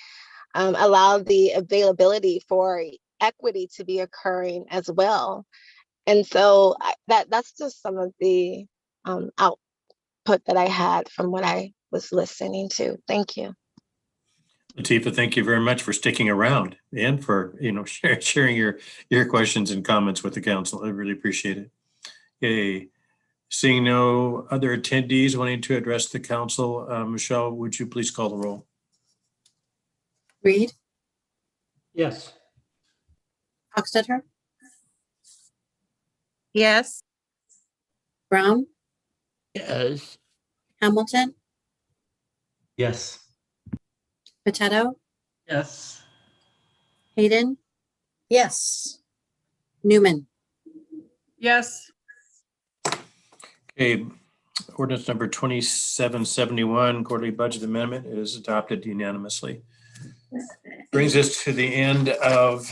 allow the availability for equity to be occurring as well. And so that's just some of the output that I had from what I was listening to. Thank you. Latifah, thank you very much for sticking around and for, sharing your questions and comments with the council. I really appreciate it. Okay. Seeing no other attendees wanting to address the council, Michelle, would you please call the roll? Reed, Yes. Hochstetter, Yes. Brown, Yes. Hamilton, Yes. Potato, Yes. Hayden, Yes. Newman. Yes. Okay, ordinance number 2771, quarterly budget amendment, is adopted unanimously. Brings us to the end of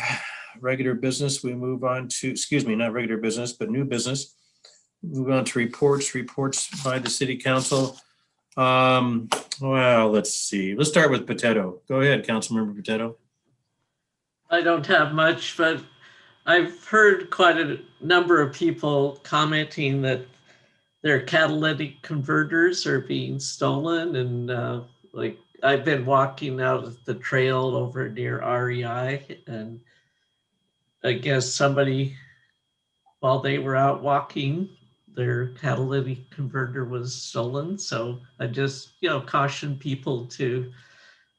regular business. We move on to, not regular business, but new business. Move on to reports by the city council. Well, let's see. Let's start with Potato. Go ahead, Councilmember Potato. I don't have much, but I've heard quite a number of people commenting that their catalytic converters are being stolen. And like I've been walking out the trail over near REI, and I guess somebody, while they were out walking, their catalytic converter was stolen. So I just, caution people to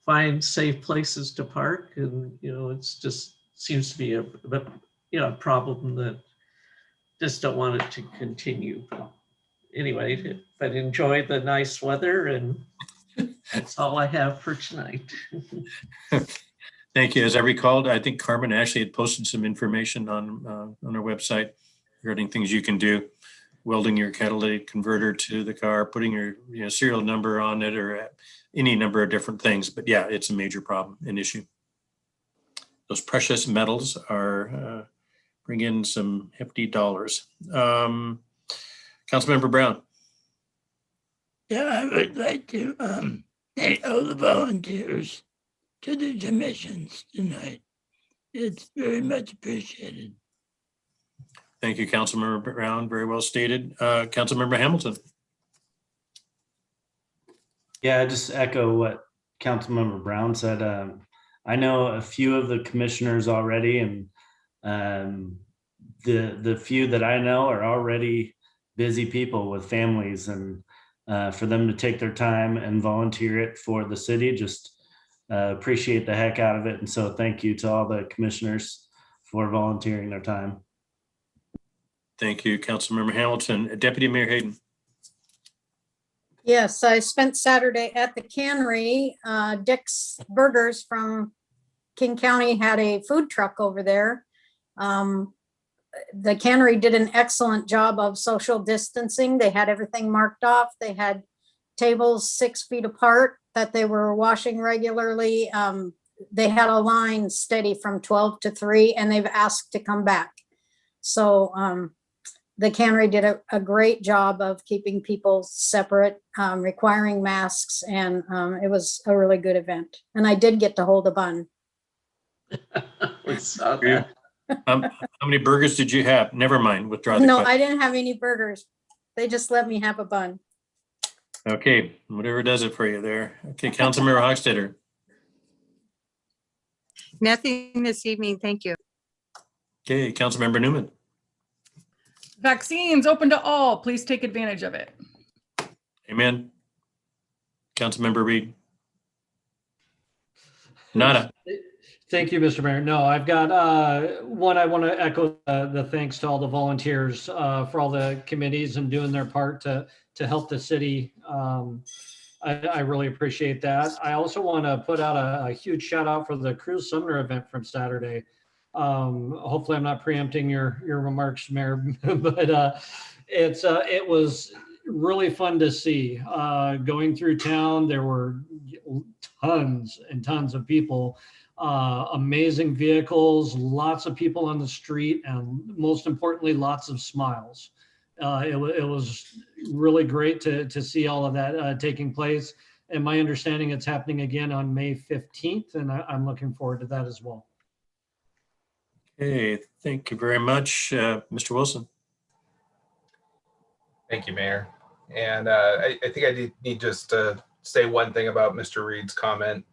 find safe places to park. And, it's just seems to be a problem that just don't want it to continue. But anyway, but enjoy the nice weather, and that's all I have for tonight. Thank you. As I recalled, I think Carmen actually had posted some information on our website regarding things you can do. Welding your catalytic converter to the car, putting your serial number on it, or any number of different things. But yeah, it's a major problem, an issue. Those precious metals are bring in some hefty dollars. Councilmember Brown. Yeah, I would like to thank all the volunteers to the commissions tonight. It's very much appreciated. Thank you, Councilmember Brown. Very well stated. Councilmember Hamilton. Yeah, I just echo what Councilmember Brown said. I know a few of the commissioners already, and the few that I know are already busy people with families, and for them to take their time and volunteer it for the city, just appreciate the heck out of it. And so thank you to all the commissioners for volunteering their time. Thank you, Councilmember Hamilton. Deputy Mayor Hayden. Yes, I spent Saturday at the cannery. Dick's Burgers from King County had a food truck over there. The cannery did an excellent job of social distancing. They had everything marked off. They had tables 6 feet apart that they were washing regularly. They had a line steady from 12 to 3, and they've asked to come back. So the cannery did a great job of keeping people separate, requiring masks, and it was a really good event. And I did get to hold a bun. We saw that. How many burgers did you have? Never mind. Withdraw the No, question. I didn't have any burgers. They just let me have a bun. Okay, whatever does it for you there. Okay, Councilmember Hochstetter. Nothing this evening, thank you. Okay, Councilmember Newman. Vaccines open to all. Please take advantage of it. Amen. Councilmember Reed. Nada. Thank you, Mr. Mayor. No, I've got one. I want to echo the thanks to all the volunteers for all the committees and doing their part to help the city. I really appreciate that. I also want to put out a huge shout out for the Cruise Sumner event from Saturday. Hopefully I'm not preempting your remarks, Mayor, but it was really fun to see. Going through town, there were tons and tons of people, amazing vehicles, lots of people on the street, and most importantly, lots of smiles. It was really great to see all of that taking place. And my understanding it's happening again on May 15th, and I'm looking forward to that as well. Okay, thank you very much, Mr. Wilson. Thank you, Mayor. And I think I need just to say one thing about Mr. Reed's comment.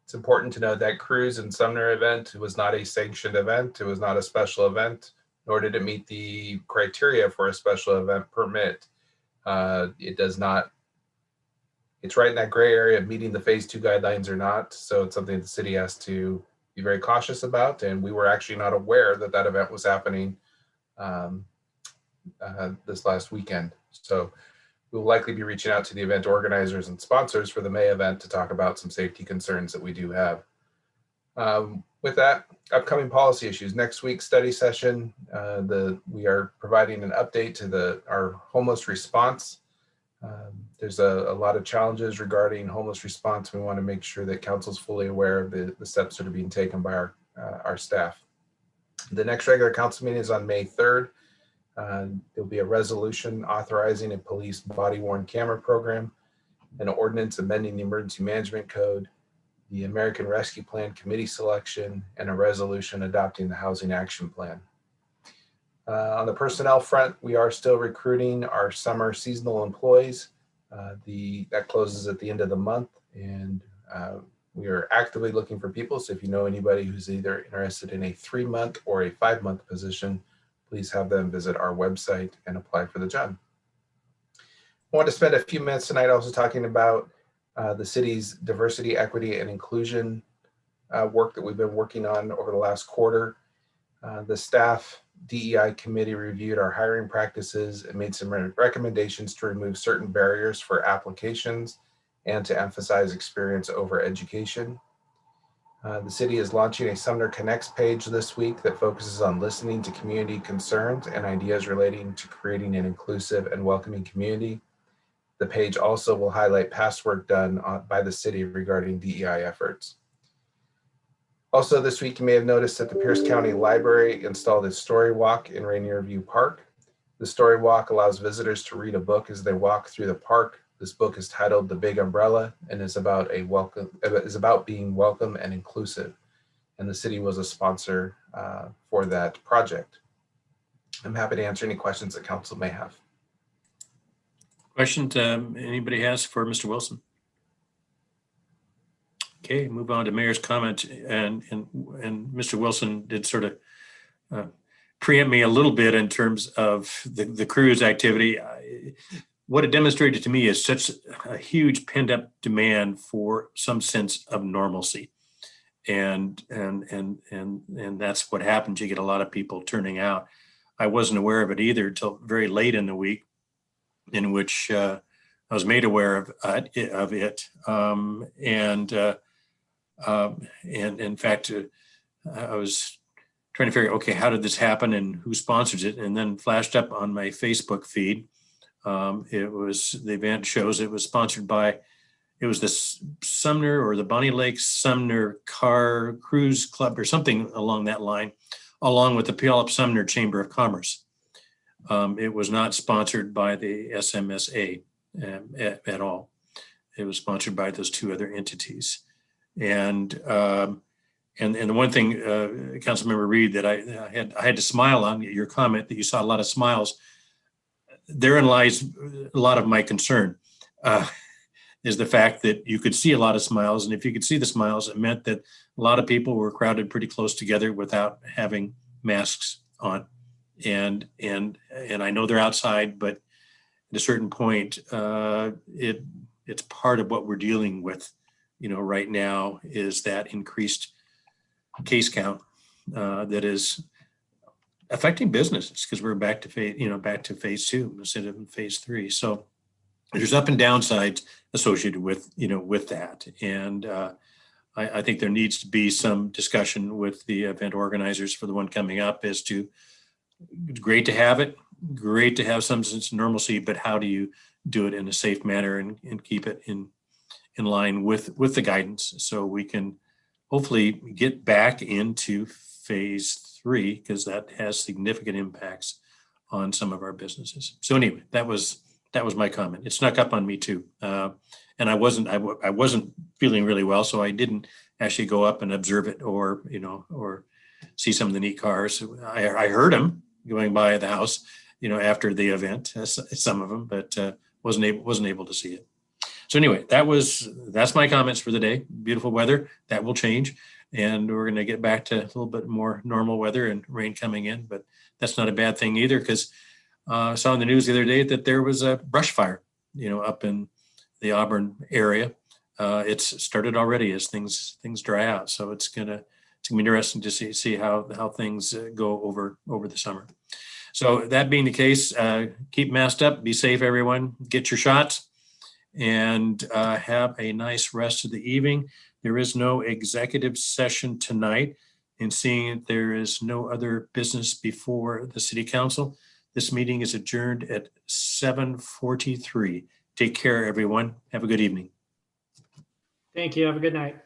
It's important to note that Cruise and Sumner event was not a sanctioned event. It was not a special event, nor did it meet the criteria for a special event permit. It does not, it's right in that gray area of meeting the phase 2 guidelines or not. So it's something the city has to be very cautious about. And we were actually not aware that that event was happening this last weekend. So we'll likely be reaching out to the event organizers and sponsors for the May event to talk about some safety concerns that we do have. With that, upcoming policy issues. Next week's study session, we are providing an update to our homeless response. There's a lot of challenges regarding homeless response. We want to make sure that council's fully aware of the steps that are being taken by our staff. The next regular council meeting is on May 3rd. There'll be a resolution authorizing a police body-worn camera program, an ordinance amending the emergency management code, the American Rescue Plan committee selection, and a resolution adopting the housing action plan. On the personnel front, we are still recruiting our summer seasonal employees. That closes at the end of the month, and we are actively looking for people. So if you know anybody who's either interested in a 3-month or a 5-month position, please have them visit our website and apply for the job. I want to spend a few minutes tonight also talking about the city's diversity, equity, and inclusion work that we've been working on over the last quarter. The staff DEI committee reviewed our hiring practices and made some recommendations to remove certain barriers for applications and to emphasize experience over education. The city is launching a Sumner Connects page this week that focuses on listening to community concerns and ideas relating to creating an inclusive and welcoming community. The page also will highlight past work done by the city regarding DEI efforts. Also this week, you may have noticed that the Pierce County Library installed a story walk in Rainier View Park. The story walk allows visitors to read a book as they walk through the park. This book is titled The Big Umbrella and is about being welcome and inclusive. And the city was a sponsor for that project. I'm happy to answer any questions that council may have. Question anybody has for Mr. Wilson? Okay, move on to Mayor's comment, and Mr. Wilson did sort of preempt me a little bit in terms of the cruise activity. What it demonstrated to me is such a huge pent-up demand for some sense of normalcy, and that's what happens. You get a lot of people turning out. I wasn't aware of it either until very late in the week, in which I was made aware of it. And in fact, I was trying to figure, okay, how did this happen and who sponsors it? And then flashed up on my Facebook feed. It was, the event shows it was sponsored by, it was the Sumner or the Bonnie Lake Sumner Car Cruise Club or something along that line, along with the Puyallup Sumner Chamber of Commerce. It was not sponsored by the SMSA at all. It was sponsored by those two other entities. And the one thing, Councilmember Reed, that I had to smile on your comment that you saw a lot of smiles. Therein lies a lot of my concern, is the fact that you could see a lot of smiles. And if you could see the smiles, it meant that a lot of people were crowded pretty close together without having masks on. And I know they're outside, but at a certain point, it's part of what we're dealing with, right now, is that increased case count that is affecting businesses, because we're back to phase 2 instead of phase 3. So there's up and downsides associated with that. And I think there needs to be some discussion with the event organizers for the one coming up as to, it's great to have it, great to have some sense of normalcy, but how do you do it in a safe manner and keep it in line with the guidance, so we can hopefully get back into phase 3, because that has significant impacts on some of our businesses. So anyway, that was my comment. It snuck up on me too. And I wasn't feeling really well, so I didn't actually go up and observe it or see some of the neat cars. I heard them going by the house, after the event, some of them, but wasn't able to see it. So anyway, that's my comments for the day. Beautiful weather, that will change. And we're going to get back to a little bit more normal weather and rain coming in, but that's not a bad thing either, because I saw in the news the other day that there was a brush fire, up in the Auburn area. It's started already as things dry out. So it's gonna be interesting to see how things go over the summer. So that being the case, keep masked up, be safe, everyone, get your shots, and have a nice rest of the evening. There is no executive session tonight, and seeing that there is no other business before the City Council, this meeting is adjourned at 7:43. Take care, everyone. Have a good evening. Thank you. Have a good night.